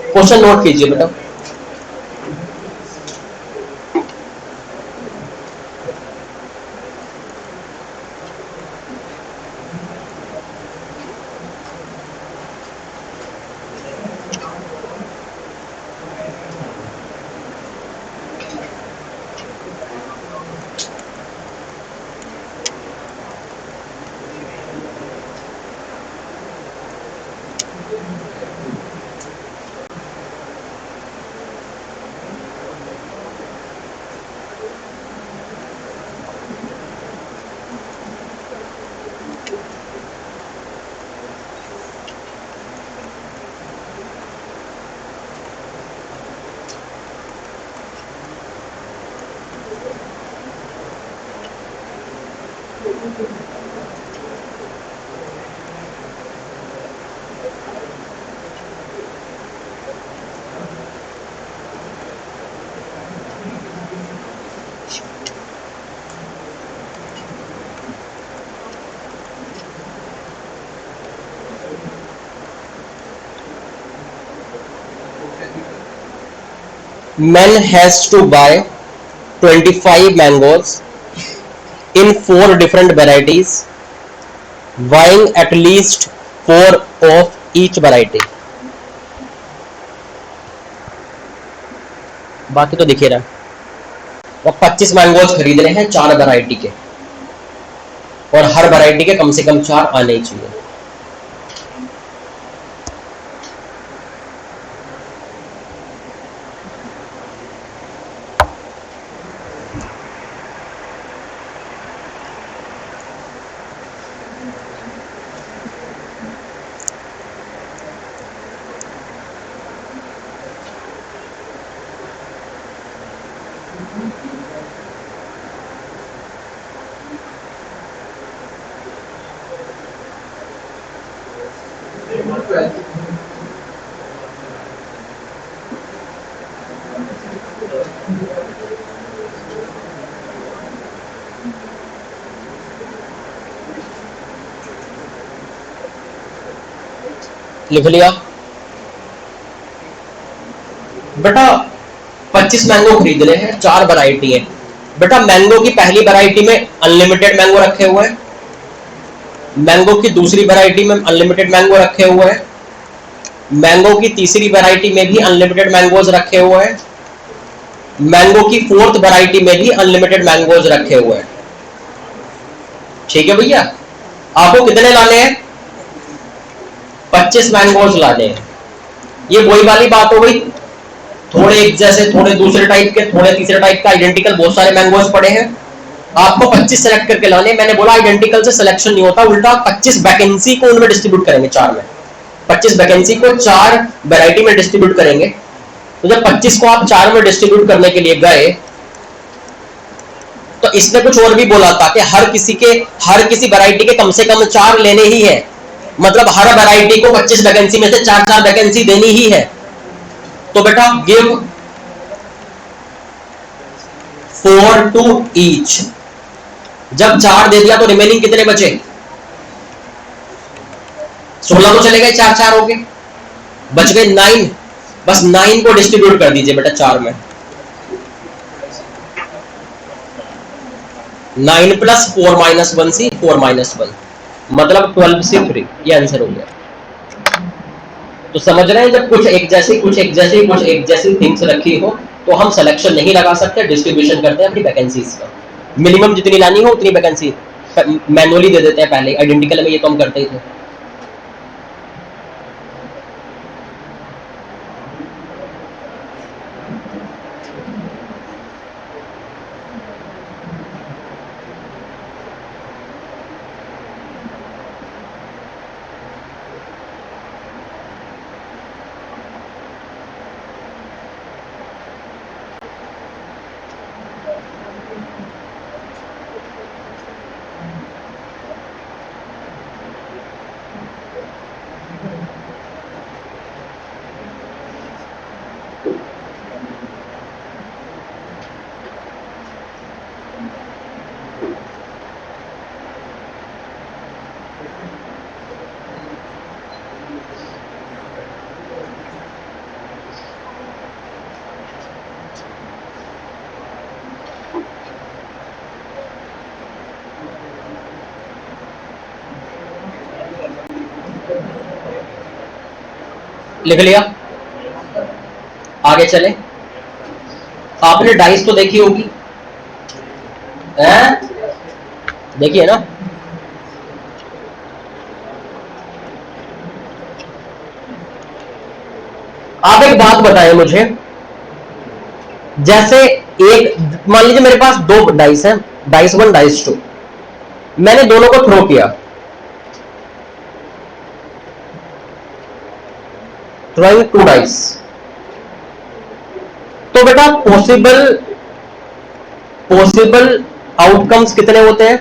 क्वेश्चन नोट कीजिए बेटा। Man has to buy 25 mangoes in 4 different varieties, buying at least 4 of each variety. बाकी तो दिख ही रहा है। वो 25 मैंगोज खरीद रहे हैं 4 वैरायटी के, और हर वैरायटी के कम से कम 4 आने ही चाहिए। लिख लिया बेटा। 25 मैंगो खरीद रहे हैं, 4 वैरायटी है बेटा। मैंगो की पहली वैरायटी में अनलिमिटेड मैंगो रखे हुए हैं, मैंगो की दूसरी वैरायटी में अनलिमिटेड मैंगो रखे हुए हैं, मैंगो की तीसरी वैरायटी में भी अनलिमिटेड मैंगोज रखे हुए हैं, मैंगो की 4th वैरायटी में भी अनलिमिटेड मैंगोज रखे हुए हैं। ठीक है भैया, आपको कितने लाने हैं? 25 मैंगोज लाने हैं। ये वही वाली बात हो गई, थोड़े एक जैसे, थोड़े दूसरे टाइप के, थोड़े तीसरे टाइप का, आइडेंटिकल बहुत सारे मैंगोज पड़े हैं, आपको 25 सेलेक्ट करके लाने। मैंने बोला आइडेंटिकल से सिलेक्शन नहीं होता, उल्टा 25 वैकेंसी को उनमें डिस्ट्रीब्यूट करेंगे 4 में। 25 वैकेंसी को 4 वैरायटी में डिस्ट्रीब्यूट करेंगे। तो जब 25 को आप 4 में डिस्ट्रीब्यूट करने के लिए गए, तो इसने कुछ और भी बोला था कि हर किसी वैरायटी के कम से कम 4 लेने ही है, मतलब हर वैरायटी को 25 वैकेंसी में से 4 वैकेंसी देनी ही है। तो बेटा गिव 4 टू ईच। जब 4 दे दिया तो रिमेनिंग कितने बचे? 16 तो चले गए, 4 हो गए, बच गए 9। बस 9 को डिस्ट्रीब्यूट कर दीजिए बेटा 4 में। 9 प्लस 4 माइनस 1 सी 4 माइनस 1, मतलब 12 से 3। ये आंसर हो गया। तो समझ रहे हैं, जब कुछ एक जैसी थिंग्स रखी हो तो हम सिलेक्शन नहीं लगा सकते, डिस्ट्रीब्यूशन करते हैं अपनी वैकेंसीज का। मिनिमम जितनी लानी हो उतनी वैकेंसी मैनुअली दे देते हैं पहले। आइडेंटिकल में ये तो हम करते ही थे। लिख लिया, आगे चले। आपने डाइस तो देखी होगी, देखिए ना। आप एक बात बताएं मुझे, जैसे एक मान लीजिए मेरे पास 2 डाइस हैं, डाइस 1 डाइस 2, मैंने दोनों को थ्रो किया, throwing 2 डाइस, तो बेटा पॉसिबल आउटकम्स कितने होते हैं?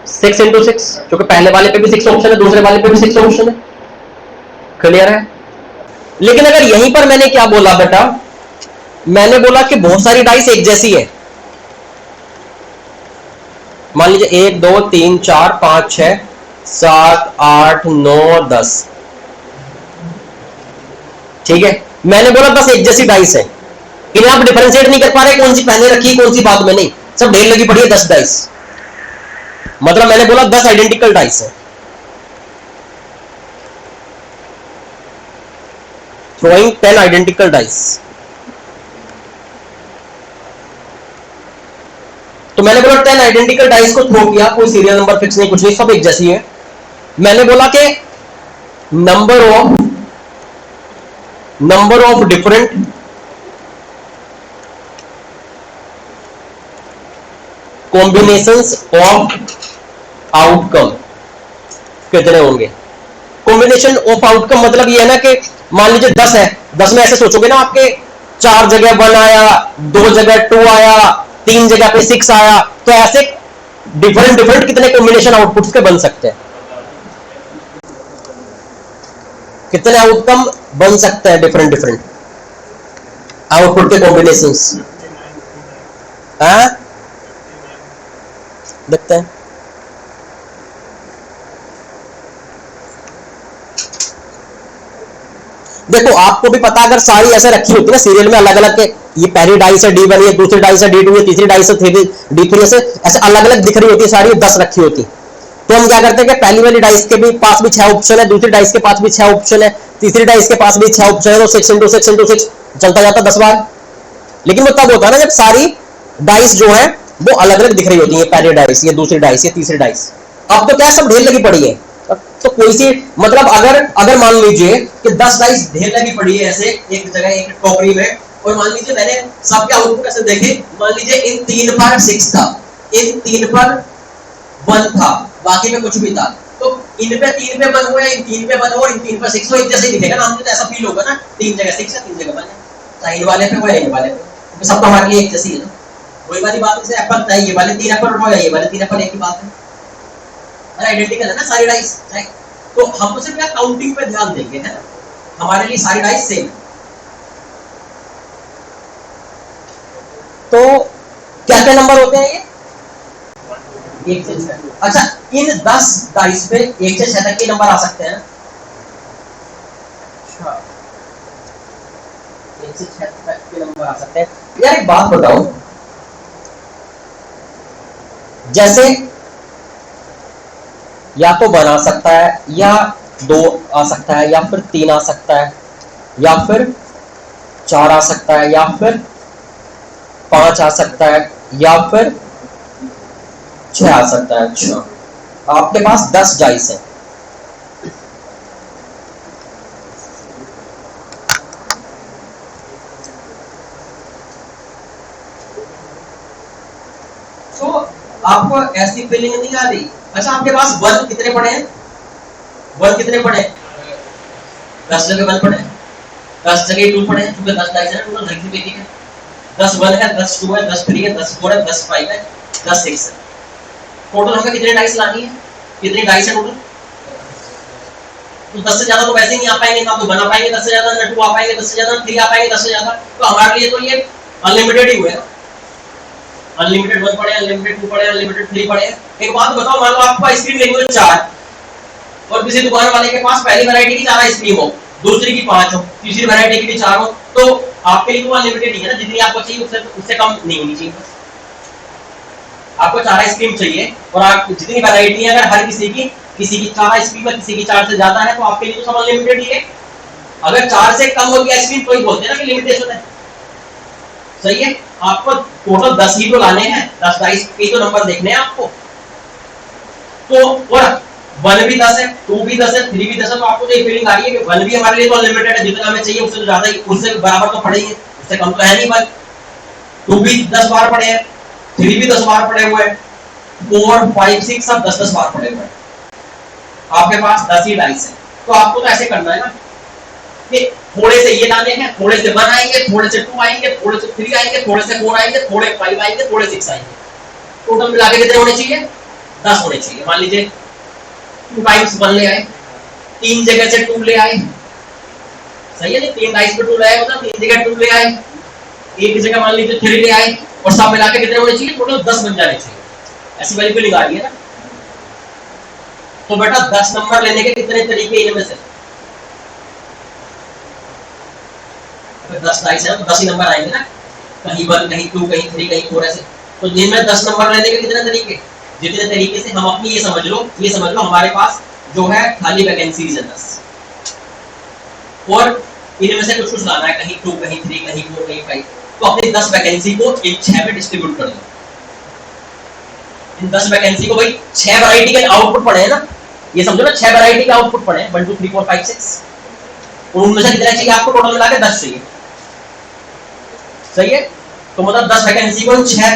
6 into 6, क्योंकि पहले वाले पे भी 6 ऑप्शन है, दूसरे वाले पे भी 6 ऑप्शन है। क्लियर है? लेकिन अगर यहीं पर मैंने क्या बोला बेटा, मैंने बोला कि बहुत सारी डाइस एक जैसी है। मान लीजिए 1 2 3 4 5 6 7 8 9 10, ठीक है। मैंने बोला 10 एक जैसी डाइस है, इन्हें आप डिफरेंशिएट नहीं कर पा रहे कौन सी पहले रखी कौन सी बाद में, नहीं, सब ढेर लगी पड़ी है 10 डाइस। मतलब मैंने बोला 10 आइडेंटिकल डाइस है। throwing 10 identical dice. तो मैंने बोला 10 आइडेंटिकल डाइस को थ्रो किया, कोई सीरियल नंबर फिक्स नहीं, कुछ नहीं, सब एक जैसी है। मैंने बोला कि number of different combinations of outcome कितने होंगे। कॉम्बिनेशन ऑफ आउटकम मतलब ये है ना कि मान लीजिए 10 है, 10 में ऐसे सोचोगे ना, आपके 4 जगह 1 आया, 2 जगह 2 आया, 3 जगह पे 6 आया, तो ऐसे डिफरेंट कितने कॉम्बिनेशन आउटपुट्स के बन सकते हैं, कितने आउटकम बन सकते हैं डिफरेंट आउटपुट के कॉम्बिनेशंस। देखते हैं। देखो आपको भी पता, अगर सारी ऐसे रखी होती है ना सीरियल में अलग अलग के, ये पहली डाइस है D1, ये दूसरी डाइस है D2, ये तीसरी डाइस है D3, ऐसे अलग अलग दिख रही होती है सारी, 10 रखी होती। तो हम क्या करते हैं कि पहली वाली डाइस के भी पास भी 6 ऑप्शन है, दूसरी डाइस के पास भी 6 ऑप्शन है, तीसरी डाइस के पास भी 6 ऑप्शन है, तो 6 into 6 into 6 चलता जाता 10 बार। लेकिन वो तब होता है ना जब सारी डाइस जो है वो अलग अलग दिख रही होती है, पहली डाइस, ये दूसरी डाइस, ये तीसरी डाइस। अब तो क्या सब ढेर लगी पड़ी है, तो कोई सी मतलब अगर मान लीजिए कि 10 डाइस ढेर लगी पड़ी है ऐसे एक जगह एक टोकरी में, और मान लीजिए मैंने सबके आउटपुट ऐसे देखे, मान लीजिए इन 3 पर 6 था, इन 3 पर 1 था, बाकी में कुछ भी था, तो इन पे 3 पे 1 हुआ, इन 3 पे 1 हुआ, इन 3 पर 6 हुआ, एक जैसे ही दिखेगा ना, हमको तो ऐसा फील होगा ना 3 जगह 6 है 3 जगह 1 है, साइड वाले पे हुआ, इन वाले पे, सब तो हमारे लिए एक जैसी है ना। वही वाली बात है, एप्पल था, ये वाले 3 एप्पल उठाओ, ये वाले 3 एप्पल, एक ही बात है, आइडेंटिकल है ना सारी डाइस, राइट। तो हम तो सिर्फ क्या काउंटिंग पे ध्यान देंगे, है ना, हमारे लिए सारी डाइस सेम। तो क्या क्या नंबर होते हैं ये 1 से 6। अच्छा, इन 10 डाइस पे 1 से 6 तक के नंबर आ सकते हैं। अच्छा, 1 से 6 तक के नंबर आ सकते हैं। यार एक बात बताओ, जैसे या तो बना सकता है, या 2 आ सकता है, या फिर 3 आ सकता है, या फिर 4 आ सकता है, या फिर 5 आ सकता है, या फिर 6 आ सकता है। अच्छा, आपके पास 10 डाइस है, तो आपको ऐसी फीलिंग नहीं आ रही। अच्छा, आपके पास 1 कितने पड़े हैं, 1 कितने पड़े हैं, 10 जगह 1 पड़े हैं, 10 जगह 2 पड़े हैं, क्योंकि 10 डाइस है, टोटल 10 है, 10 1 है, 10 2 है, 10 3 है, 10 4 है, 10 5 है, 10 6 है। टोटल हमें कितने डाइस लानी है, कितनी डाइस है टोटल, तो 10 से ज्यादा तो वैसे ही नहीं आ पाएंगे, ना तो बना पाएंगे 10 से ज्यादा, ना 2 आ पाएंगे 10 से ज्यादा, 3 आ पाएंगे 10 से ज्यादा, तो हमारे लिए तो ये अनलिमिटेड ही हुए ना, अनलिमिटेड 1 पड़े, अनलिमिटेड 2 पड़े, अनलिमिटेड 3 पड़े। एक बात बताओ, मान लो आपको आइसक्रीम लेनी हो 4, और किसी दुकान वाले के पास पहली वैरायटी की 4 आइसक्रीम हो, दूसरी की 5 हो, तीसरी वैरायटी की भी 4 हो, तो आपके लिए तो अनलिमिटेड ही है ना, जितनी आपको चाहिए उससे कम नहीं होनी चाहिए। आपको 4 आइसक्रीम चाहिए, और आप जितनी वैरायटी है, अगर हर किसी की 4 आइसक्रीम है, किसी की 4 से ज्यादा है, तो आपके लिए तो सब अनलिमिटेड ही है। अगर 4 से कम होगी आइसक्रीम तो ही बोलते हैं ना कि लिमिटेशन है, सही है। आपको टोटल 10 ही तो लाने हैं, 10 डाइस के तो नंबर देखने हैं आपको, तो और 1 भी 10 है, 2 भी 10 है, 3 भी 10 है, तो आपको तो ये फीलिंग आ रही है कि 1 भी हमारे लिए तो अनलिमिटेड है, जितना हमें चाहिए उससे तो ज्यादा ही, उससे बराबर तो पड़े ही है, उससे कम तो है नहीं। 1 2 भी 10 बार पड़े हैं, 3 भी 10 बार पड़े हुए हैं, 4 5 6 सब 10 बार पड़े हुए हैं। आपके पास 10 ही डाइस है, तो आपको तो ऐसे करना है ना कि थोड़े से ये लाने हैं, थोड़े से 1 आएंगे, थोड़े से 2 आएंगे, थोड़े से 3 आएंगे, थोड़े से 4 आएंगे, थोड़े 5 आएंगे, थोड़े 6 आएंगे, टोटल मिला के कितने होने चाहिए, 10 होने चाहिए। मान लीजिए 2 टाइम्स 1 ले आए, 3 जगह से 2 ले आए, सही है ना, 3 डाइस पे 2 ले आए, मतलब 3 जगह 2 ले आए, एक जगह मान लीजिए 3 ले आए, और सब मिला के कितने होने चाहिए, टोटल 10 बन जाने चाहिए। ऐसी वाली फीलिंग आ रही है ना। तो बेटा 10 नंबर लेने के कितने तरीके इनमें से, फिर 10 डाइस है तो 10 ही नंबर आएंगे ना, कहीं 1 कहीं 2 कहीं 3 कहीं 4 ऐसे। तो जिनमें 10 नंबर रहने के कितने तरीके, जितने तरीके से हम अपनी ये समझ लो हमारे पास जो है खाली वैकेंसीज है 10, और इनमें से कुछ लाना है, कहीं 2 कहीं 3 कहीं 4 कहीं 5, तो अपनी 10 वैकेंसी को इन 6 में डिस्ट्रीब्यूट कर दो। इन 10 वैकेंसी को भाई 6 वैरायटी के आउटपुट पड़े हैं ना, ये समझो ना 6 वैरायटी के आउटपुट पड़े हैं 1 2 3 4 5 6, और उनमें से कितने चाहिए आपको, टोटल मिला के 10 चाहिए, सही है। तो मतलब 10 वैकेंसी को 6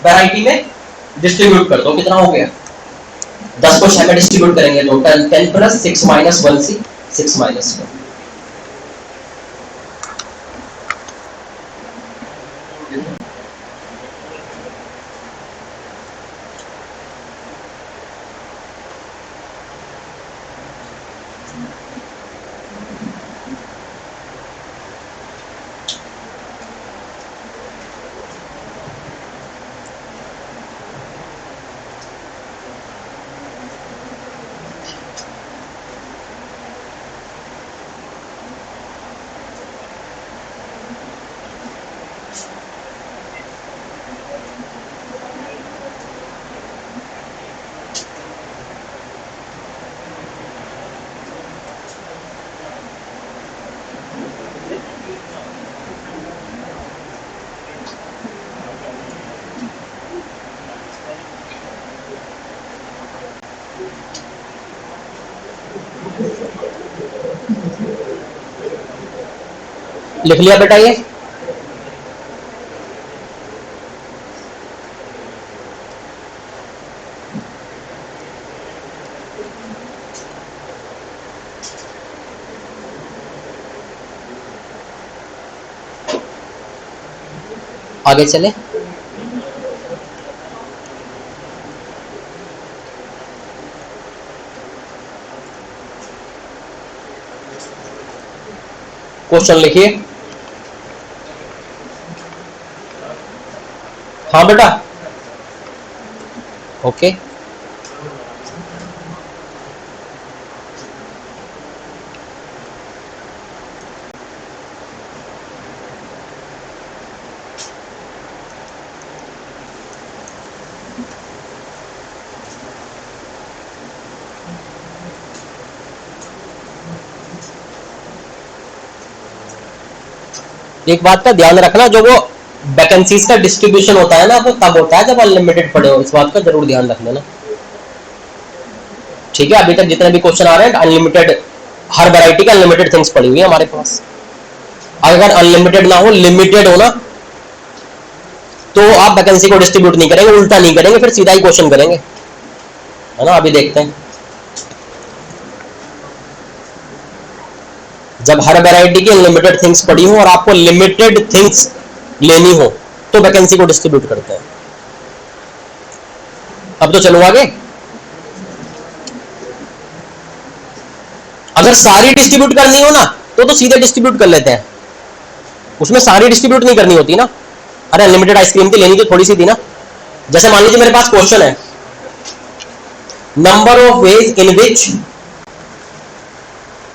वैरायटी में डिस्ट्रीब्यूट कर दो, कितना हो गया 10 को 6 में डिस्ट्रीब्यूट करेंगे तो 10 प्लस 6 माइनस 1 सी 6 माइनस 1। लिख लिया बेटा ये, आगे चले। क्वेश्चन लिखिए। हाँ बेटा, ओके। एक बात का ध्यान रखना, जो वो वैकेंसीज का डिस्ट्रीब्यूशन होता है ना, वो तब होता है जब अनलिमिटेड पड़े हो, इस बात का जरूर ध्यान रख लेना, ठीक है। अभी तक जितने भी क्वेश्चन आ रहे हैं अनलिमिटेड, हर वैरायटी की अनलिमिटेड थिंग्स पड़ी हुई है हमारे पास। अगर अनलिमिटेड ना हो, लिमिटेड हो ना, तो आप वैकेंसी को डिस्ट्रीब्यूट नहीं करेंगे, उल्टा नहीं करेंगे, फिर सीधा ही क्वेश्चन करेंगे, है ना। अभी देखते हैं, जब हर वैरायटी की अनलिमिटेड थिंग्स पड़ी हो और आपको लिमिटेड थिंग्स लेनी हो, तो वैकेंसी को डिस्ट्रीब्यूट करते हैं। अब तो चलो आगे। अगर सारी डिस्ट्रीब्यूट करनी हो ना, तो सीधे डिस्ट्रीब्यूट कर लेते हैं, उसमें सारी डिस्ट्रीब्यूट नहीं करनी होती ना। अरे अनलिमिटेड आइसक्रीम की लेनी तो थोड़ी सी थी ना। जैसे मान लीजिए मेरे पास क्वेश्चन है, number of ways in which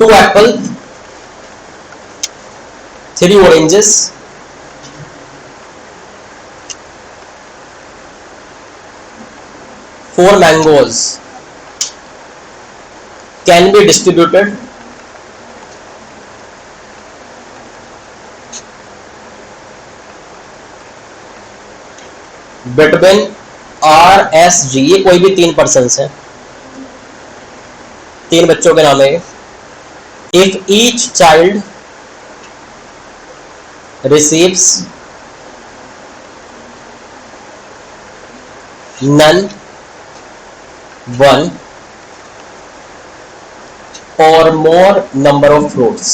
2 Apple, 3 oranges, 4 mangoes can be distributed between R S G, ये कोई भी 3 पर्सन्स हैं, 3 बच्चों के नाम है। If each child receives none, 1 or more number of fruits,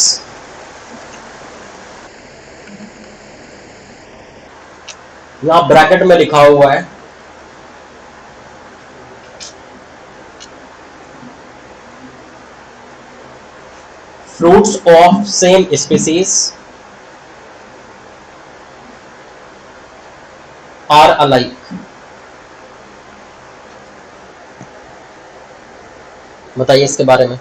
यहां ब्रैकेट में लिखा हुआ है fruits of same species are alike। बताइए इसके बारे में।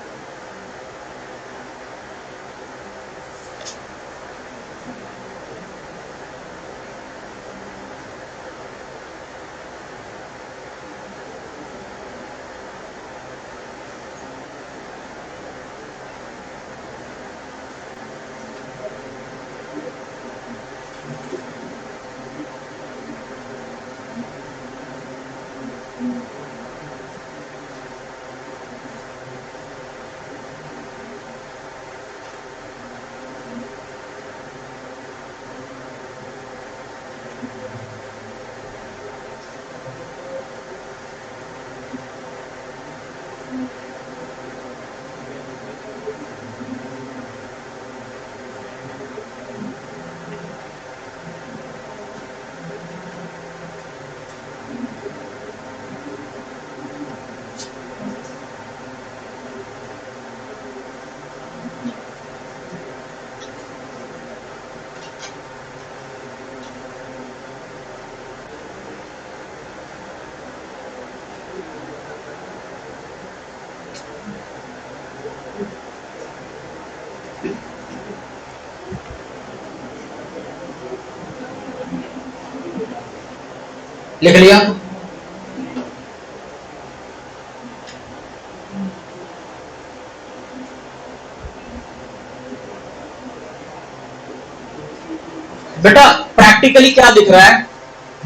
लिख लिया? बेटा प्रैक्टिकली क्या दिख रहा है?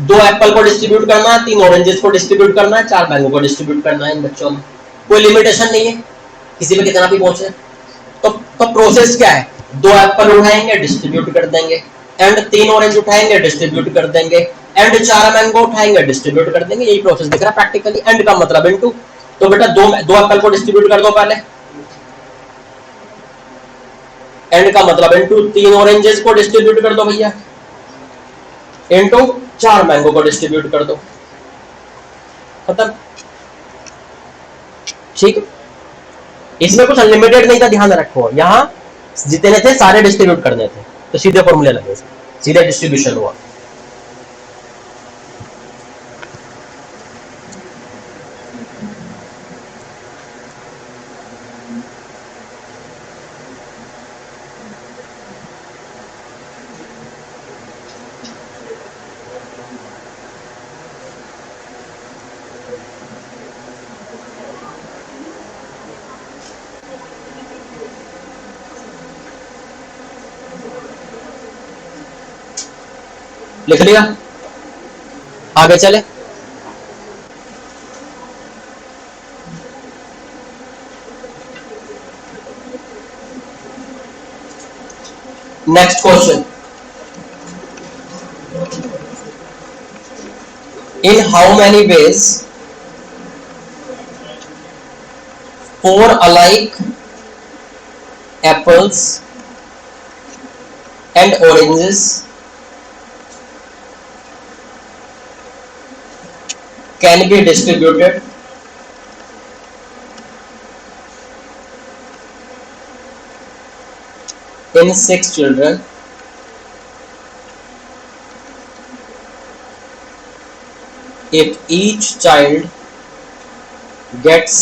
2 एप्पल को डिस्ट्रीब्यूट करना है, 3 ऑरेंजेस को डिस्ट्रीब्यूट करना है, 4 मैंगो को डिस्ट्रीब्यूट करना है इन बच्चों में। कोई लिमिटेशन नहीं है, किसी में कितना भी पहुंचे। तो प्रोसेस क्या है? 2 एप्पल उठाएंगे, डिस्ट्रीब्यूट कर देंगे, एंड 3 ऑरेंज उठाएंगे, डिस्ट्रीब्यूट कर देंगे, एंड 4 मैंगो उठाएंगे, डिस्ट्रीब्यूट कर देंगे। यही प्रोसेस दिख रहा है प्रैक्टिकली। एंड का मतलब इनटू। तो बेटा 2 एप्पल को डिस्ट्रीब्यूट कर दो पहले, एंड का मतलब इनटू 3 ऑरेंजेस को डिस्ट्रीब्यूट कर दो भैया, इनटू 4 मैंगो को डिस्ट्रीब्यूट कर दो, खत्म। ठीक है, इसमें कुछ अनलिमिटेड नहीं था, ध्यान रखो। यहां जितने थे सारे डिस्ट्रीब्यूट करने थे, तो सीधे फॉर्मूले लगे, सीधे डिस्ट्रीब्यूशन हुआ। लिख लिया? आगे चले। Next question, in how many ways 4 alike apples and oranges can be distributed in 6 children if each child gets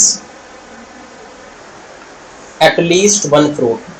at least 1 fruit?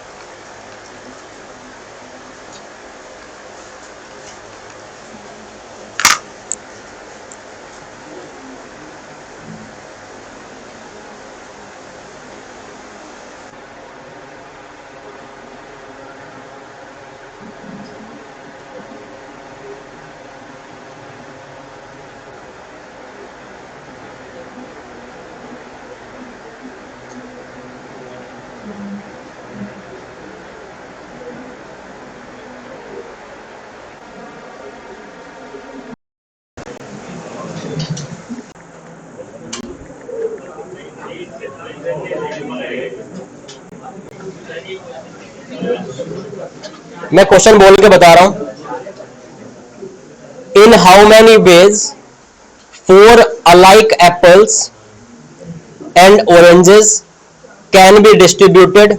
मैं क्वेश्चन बोल के बता रहा हूं। In how many ways 4 alike apples and oranges can be distributed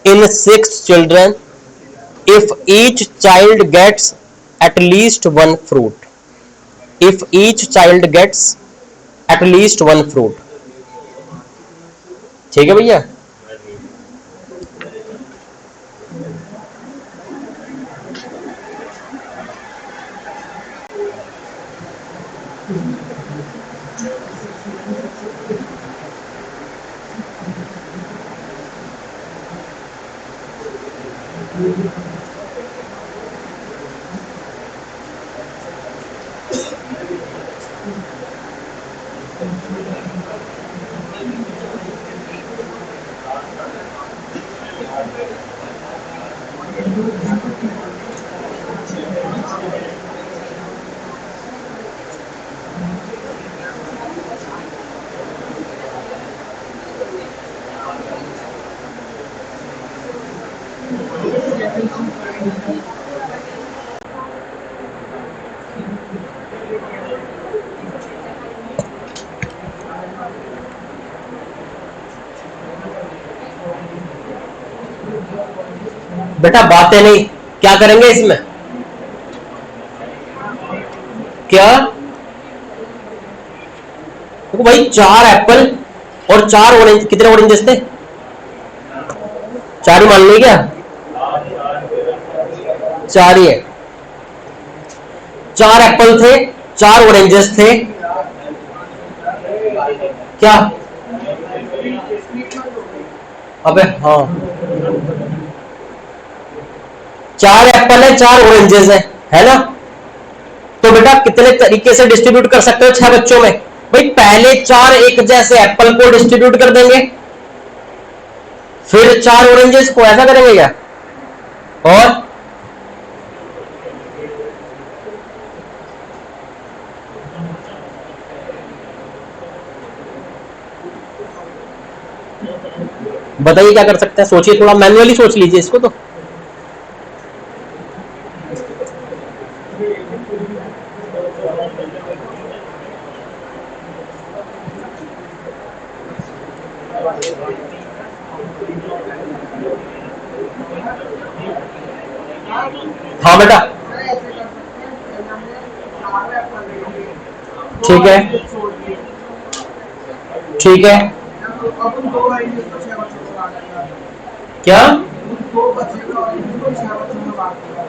in 6 children if each child gets at least 1 fruit? If each child gets at least 1 fruit. ठीक है भैया? बेटा बातें नहीं, क्या करेंगे इसमें? क्या तो भाई 4 एप्पल और 4 ऑरेंज, कितने ऑरेंजेस थे? 4 ही मान ली क्या? 4 ही है। 4 एप्पल थे, 4 ऑरेंजेस थे, क्या? अबे हाँ, 4 एप्पल है, 4 ऑरेंजेस है ना? तो बेटा कितने तरीके से डिस्ट्रीब्यूट कर सकते हो 6 बच्चों में? भाई पहले 4 एक जैसे एप्पल को डिस्ट्रीब्यूट कर देंगे, फिर 4 ऑरेंजेस को, ऐसा करेंगे क्या? और बताइए क्या कर सकते हैं? सोचिए, थोड़ा मैन्युअली सोच लीजिए इसको तो। हाँ बेटा, ठीक है, ठीक है, क्या?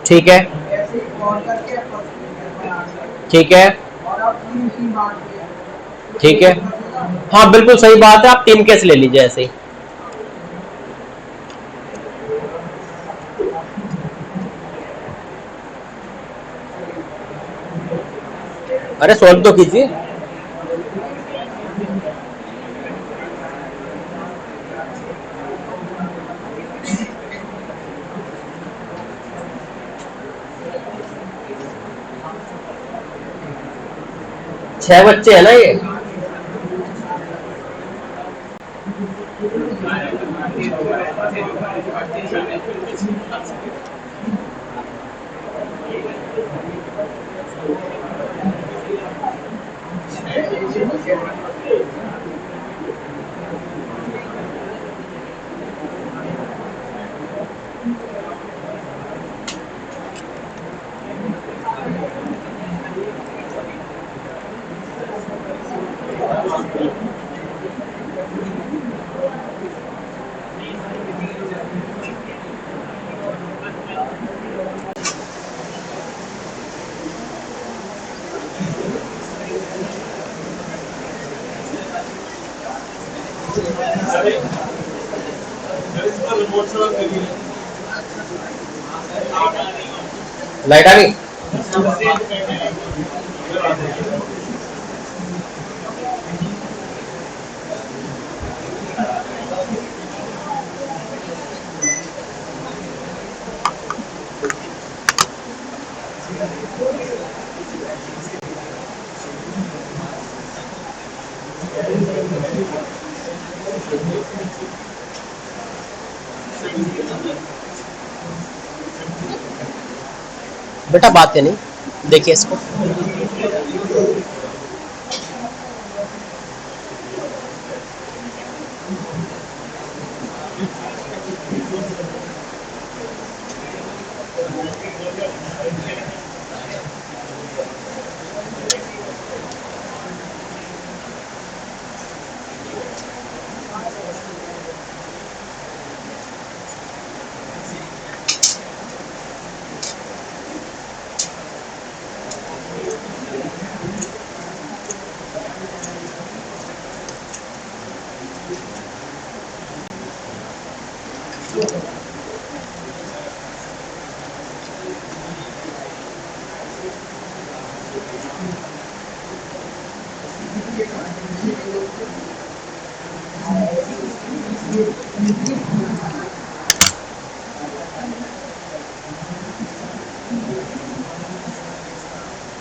ठीक है, ठीक है, ठीक है, हाँ बिल्कुल सही बात है, आप टीम केस ले लीजिए ऐसे ही। अरे सॉल्व तो कीजिए। छह बच्चे है ना ये? लाइट आ गई? बेटा बात है नहीं, देखिए इसको।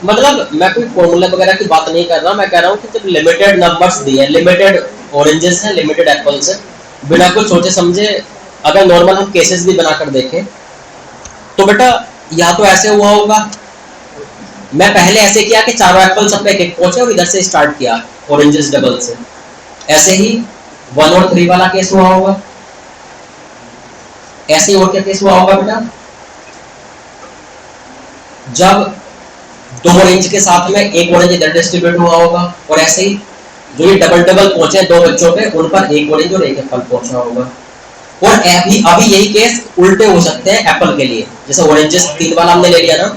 मतलब मैं कोई फॉर्मूला वगैरह की बात नहीं कर रहा, मैं कह रहा हूँ कि जब लिमिटेड नंबर्स दिए, लिमिटेड ऑरेंजेस हैं, लिमिटेड एप्पल्स हैं, बिना कुछ सोचे समझे अगर नॉर्मल हम केसेस भी बनाकर देखें तो बेटा या तो ऐसे हुआ होगा, मैं पहले ऐसे किया कि चारों एप्पल सब पे एक एक पहुंचे और इधर से स्टार्ट किया ऑरेंजेस डबल से, ऐसे ही 1 और 3 वाला केस हुआ होगा, ऐसे ही और क्या केस हुआ होगा बेटा, जब 2 ऑरेंज के साथ में एक ऑरेंज इधर डिस्ट्रीब्यूट हुआ होगा, और ऐसे ही जो ये डबल डबल पहुंचे 2 बच्चों पे उन पर एक ऑरेंज और एक एप्पल पहुंचा होगा। और अभी अभी यही केस उल्टे हो सकते हैं एप्पल के लिए, जैसे ऑरेंजेस 3 वाला हमने ले लिया ना,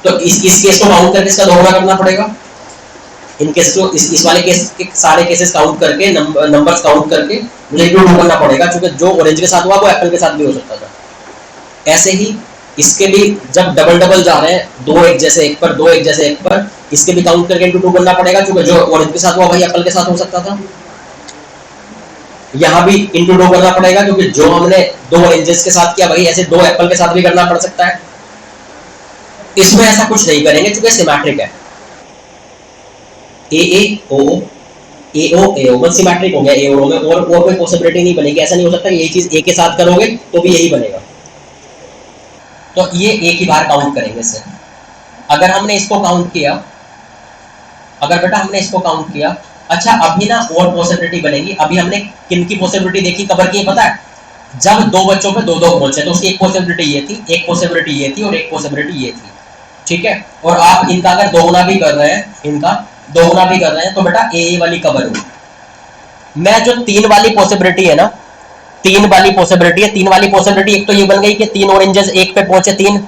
तो इस केस को काउंट करके इसका दोगुना करना पड़ेगा। इन केसेस को इस वाले केस के सारे केसेस काउंट करके नंबर्स काउंट करके मुझे इंटू टू करना पड़ेगा, क्योंकि जो ऑरेंज के साथ हुआ वो एप्पल के साथ भी हो सकता था। ऐसे ही इसके भी जब डबल डबल जा रहे हैं, दो एक जैसे एक पर, दो एक जैसे एक पर, इसके भी काउंट करके इंटू टू करना पड़ेगा, क्योंकि जो ऑरेंज के साथ हुआ वही एप्पल के साथ हो सकता था। यहाँ भी इंटू टू करना पड़ेगा, क्योंकि जो हमने दो ऑरेंजेस के साथ किया वही ऐसे दो एप्पल के साथ भी करना पड़ सकता है। इसमें ऐसा कुछ नहीं करेंगे क्योंकि सिमेट्रिक है। ए ए ओ ए ओ ए ओ बस सिमेट्रिक हो गया। ए ओ में और कोई पॉसिबिलिटी नहीं बनेगी। ऐसा नहीं हो सकता कि यही चीज ए के साथ करोगे तो भी यही बनेगा। तो ये एक ही बार काउंट करेंगे इससे। अगर हमने इसको काउंट किया, अगर बेटा हमने इसको काउंट किया, अच्छा अभी ना और पॉसिबिलिटी बनेगी। अभी हमने किन की पॉसिबिलिटी देखी, कवर की, पता है? जब दो बच्चों पे दो दो पहुंचे तो उसकी एक पॉसिबिलिटी ये थी, एक पॉसिबिलिटी ये थी और एक पॉसिबिलिटी ये थी। ठीक है, और आप इनका अगर दोगुना भी कर रहे हैं, इनका दोगुना भी कर रहे हैं, तो बेटा ए वाली कवर हुई। मैं जो तीन वाली पॉसिबिलिटी है ना, तीन वाली पॉसिबिलिटी है, तीन वाली पॉसिबिलिटी एक तो ये बन गई कि तीन ऑरेंजेस एक पे पहुंचे, तीन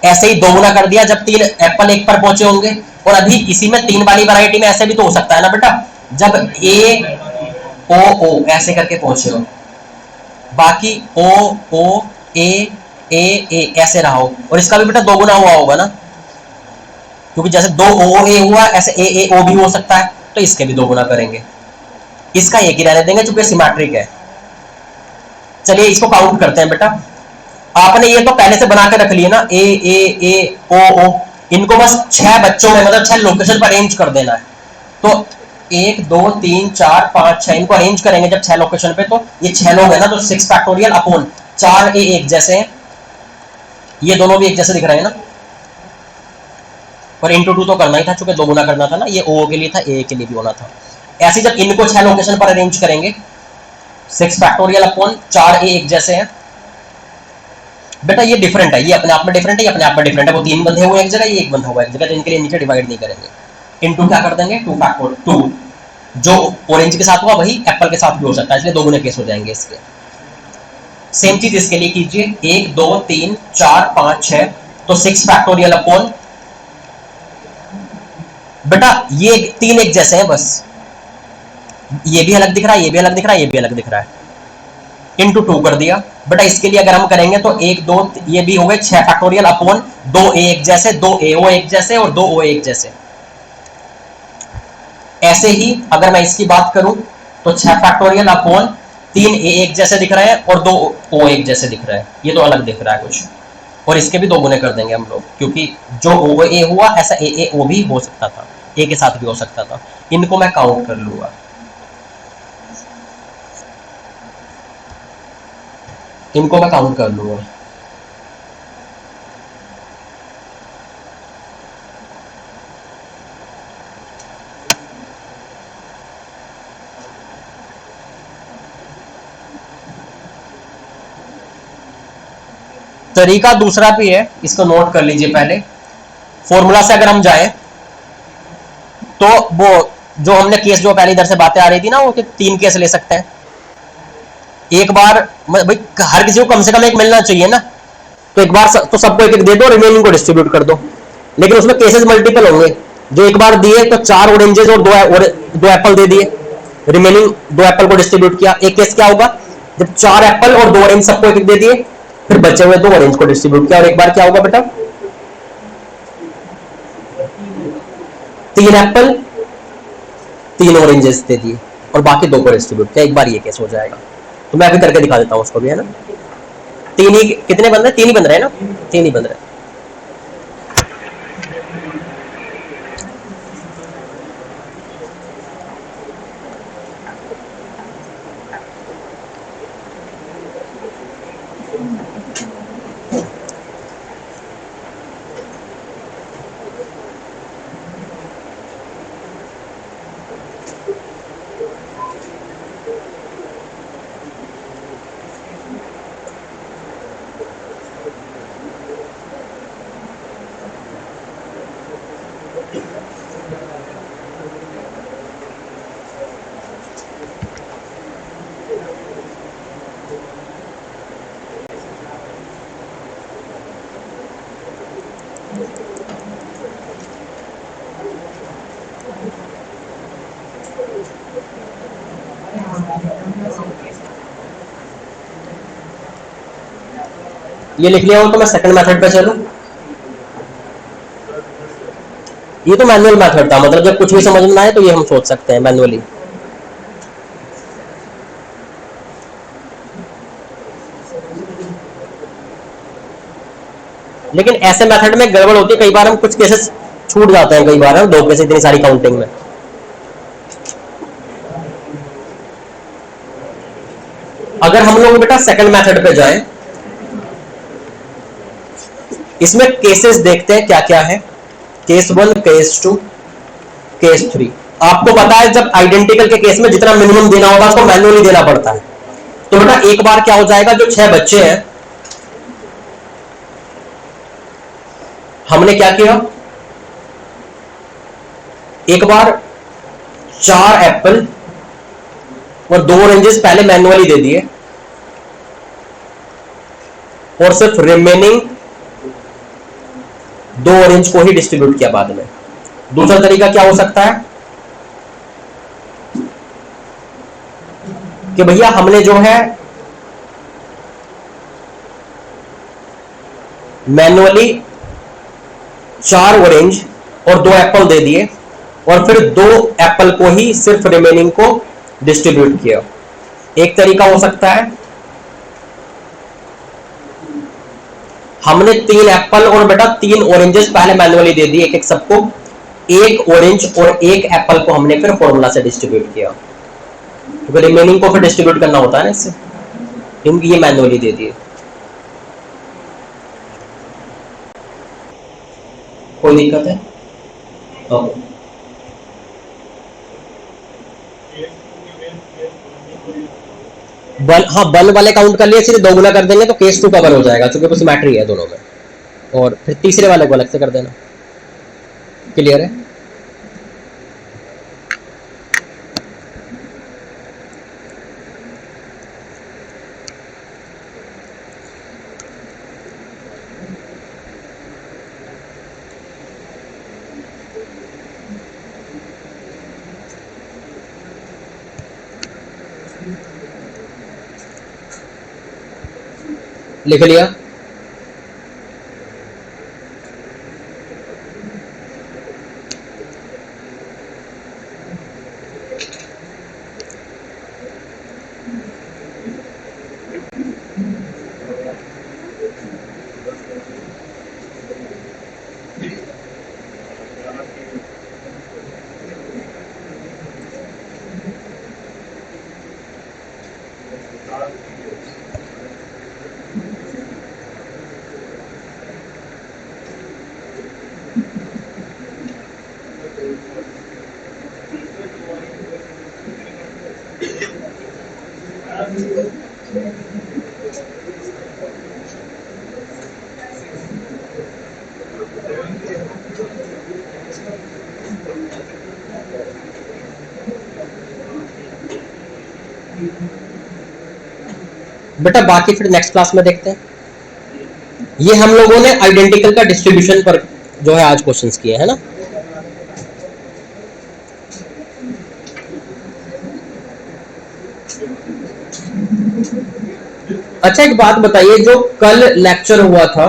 ऐसे ही दोगुना कर दिया जब तीन एप्पल एक पर पहुंचे होंगे। और अभी इसी में तीन वाली वैरायटी में ऐसे भी तो हो सकता है ना बेटा, जब ए ओ ओ ऐसे करके पहुंचे हो, बाकी ओ ओ ए ए ए ऐसे रहा हो, और इसका भी बेटा दोगुना हुआ होगा ना, क्योंकि जैसे दो ओ ए हुआ ऐसे ए ओ भी हो सकता है, तो इसके भी दोगुना करेंगे। इसका एक ही रहने देंगे चूंकि सिमेट्रिक है। चलिए इसको काउंट करते हैं बेटा। आपने ये तो पहले से बना के रख लिए ना, ए ए ए ओ ओ, इनको बस 6 बच्चों में मतलब 6 लोकेशन पर अरेंज कर देना है। तो 1 2 3 4 5 6 इनको अरेंज करेंगे जब 6 लोकेशन पे, तो ये 6 लोग हैं ना, तो 6 फैक्टोरियल अपॉन 4 ए एक जैसे हैं, ये दोनों भी एक जैसे दिख रहे हैं ना, और इंटू टू तो करना ही था चूंकि दो गुना करना था ना, ये ओ के लिए था, ए के लिए भी होना था। ऐसे जब इनको 6 लोकेशन पर अरेंज करेंगे, 6 फैक्टोरियल अपॉन 4 ए एक जैसे हैं। बेटा ये डिफरेंट है, ये अपने आप में डिफरेंट है, ये अपने आप में डिफरेंट है। वो तीन बंधे हुए एक जगह, ये एक बंधा हुआ एक जगह, तो इनके लिए नीचे डिवाइड नहीं करेंगे। इनटू क्या कर देंगे, 2 फैक्टोरियल 2, जो ऑरेंज के साथ हुआ वही एप्पल के साथ भी हो सकता है, इसलिए दो गुने केस हो जाएंगे इसके। सेम चीज इसके लिए कीजिए, 1 2 3 4 5 6, तो 6 फैक्टोरियल अपॉन, बेटा ये तीन एक जैसे हैं बस, ये भी अलग दिख रहा है, ये भी अलग दिख रहा है, ये भी अलग दिख रहा है, इंटू 2 कर दिया। बेटा इसके लिए अगर हम करेंगे तो 1 2 ये भी हो गए 6 फैक्टोरियल अपॉन 2 ए एक जैसे, 2 ए ओ एक जैसे और 2 ओ एक जैसे। ऐसे ही अगर मैं इसकी बात करूं तो 6 फैक्टोरियल अपॉन 3 ए एक जैसे दिख रहे हैं और 2 ओ एक जैसे दिख रहे हैं, ये तो अलग दिख रहा है कुछ, और इसके भी दो गुने कर देंगे हम लोग, क्योंकि जो ओ ए हुआ ऐसा ए ओ भी हो सकता था, ए के साथ भी हो सकता था। इनको मैं काउंट कर लूंगा, इनको मैं काउंट कर लूंगा। तरीका दूसरा भी है, इसको नोट कर लीजिए पहले। फॉर्मूला से अगर हम जाए तो वो जो हमने केस जो पहले इधर से बातें आ रही थी ना, वो कि 3 केस ले सकते हैं एक बार, भाई हर किसी को कम से कम एक मिलना चाहिए ना, तो एक बार तो सबको एक एक दे दो, रिमेनिंग को डिस्ट्रीब्यूट कर दो। लेकिन उसमें केसेस मल्टीपल होंगे, जो एक बार दिए तो 4 ऑरेंजेस और दो एप्पल दे दिए, रिमेनिंग 2 एप्पल को डिस्ट्रीब्यूट किया। एक केस क्या होगा, जब 4 एप्पल और 2 ऑरेंज सबको एक एक दे दिए, फिर बचे हुए 2 ऑरेंज को डिस्ट्रीब्यूट किया, और एक बार क्या होगा बेटा, 3 एप्पल 3 ऑरेंजेस दे दिए और बाकी 2 को डिस्ट्रीब्यूट किया। एक बार ये केस हो जाएगा, तो मैं अभी करके दिखा देता हूँ उसको भी, है ना। 3 ही कितने बन रहे हैं, 3 ही बन रहे हैं ना, 3 ही बन रहे हैं। ये लिख लिया हो तो मैं सेकंड मेथड पे चलूं। ये तो मैनुअल मेथड था, मतलब जब कुछ भी समझ में आए तो ये हम सोच सकते हैं मैनुअली। लेकिन ऐसे मेथड में गड़बड़ होती है, कई बार हम कुछ केसेस छूट जाते हैं, कई बार हम 2 केस इतनी सारी काउंटिंग में। अगर हम लोग बेटा सेकंड मेथड पे जाएं, इसमें केसेस देखते हैं क्या क्या है। Case 1, case 2, case 3। आपको पता है जब आइडेंटिकल के केस में जितना मिनिमम देना होगा उसको मैन्युअली देना पड़ता है। तो बेटा एक बार क्या हो जाएगा, जो 6 बच्चे हैं, हमने क्या किया, एक बार 4 एप्पल और 2 ऑरेंजेस पहले मैन्युअली दे दिए, और सिर्फ रिमेनिंग 2 ऑरेंज को ही डिस्ट्रीब्यूट किया बाद में। दूसरा तरीका क्या हो सकता है कि भैया हमने जो है मैन्युअली 4 ऑरेंज और 2 एप्पल दे दिए, और फिर 2 एप्पल को ही सिर्फ रिमेनिंग को डिस्ट्रीब्यूट किया। एक तरीका हो सकता है हमने 3 एप्पल और बेटा 3 ऑरेंजेस पहले मैन्युअली दे दिए एक एक सबको, 1 ऑरेंज और 1 एप्पल को हमने फिर फॉर्मूला से डिस्ट्रीब्यूट किया, क्योंकि रिमेनिंग को फिर डिस्ट्रीब्यूट करना होता है ना इससे, क्योंकि ये मैन्युअली दे दिए। कोई दिक्कत है? हाँ, बल वाले काउंट कर लिए, सीधे 2 गुना कर देंगे तो केस 2 कवर हो जाएगा, क्योंकि कुछ मैटर है दोनों में। और फिर तीसरे वाले को अलग से कर देना। क्लियर है? लिख लिया? बेटा बाकी फिर नेक्स्ट क्लास में देखते हैं। ये हम लोगों ने आइडेंटिकल का डिस्ट्रीब्यूशन पर जो है आज क्वेश्चंस किए हैं ना। अच्छा एक बात बताइए, जो कल लेक्चर हुआ था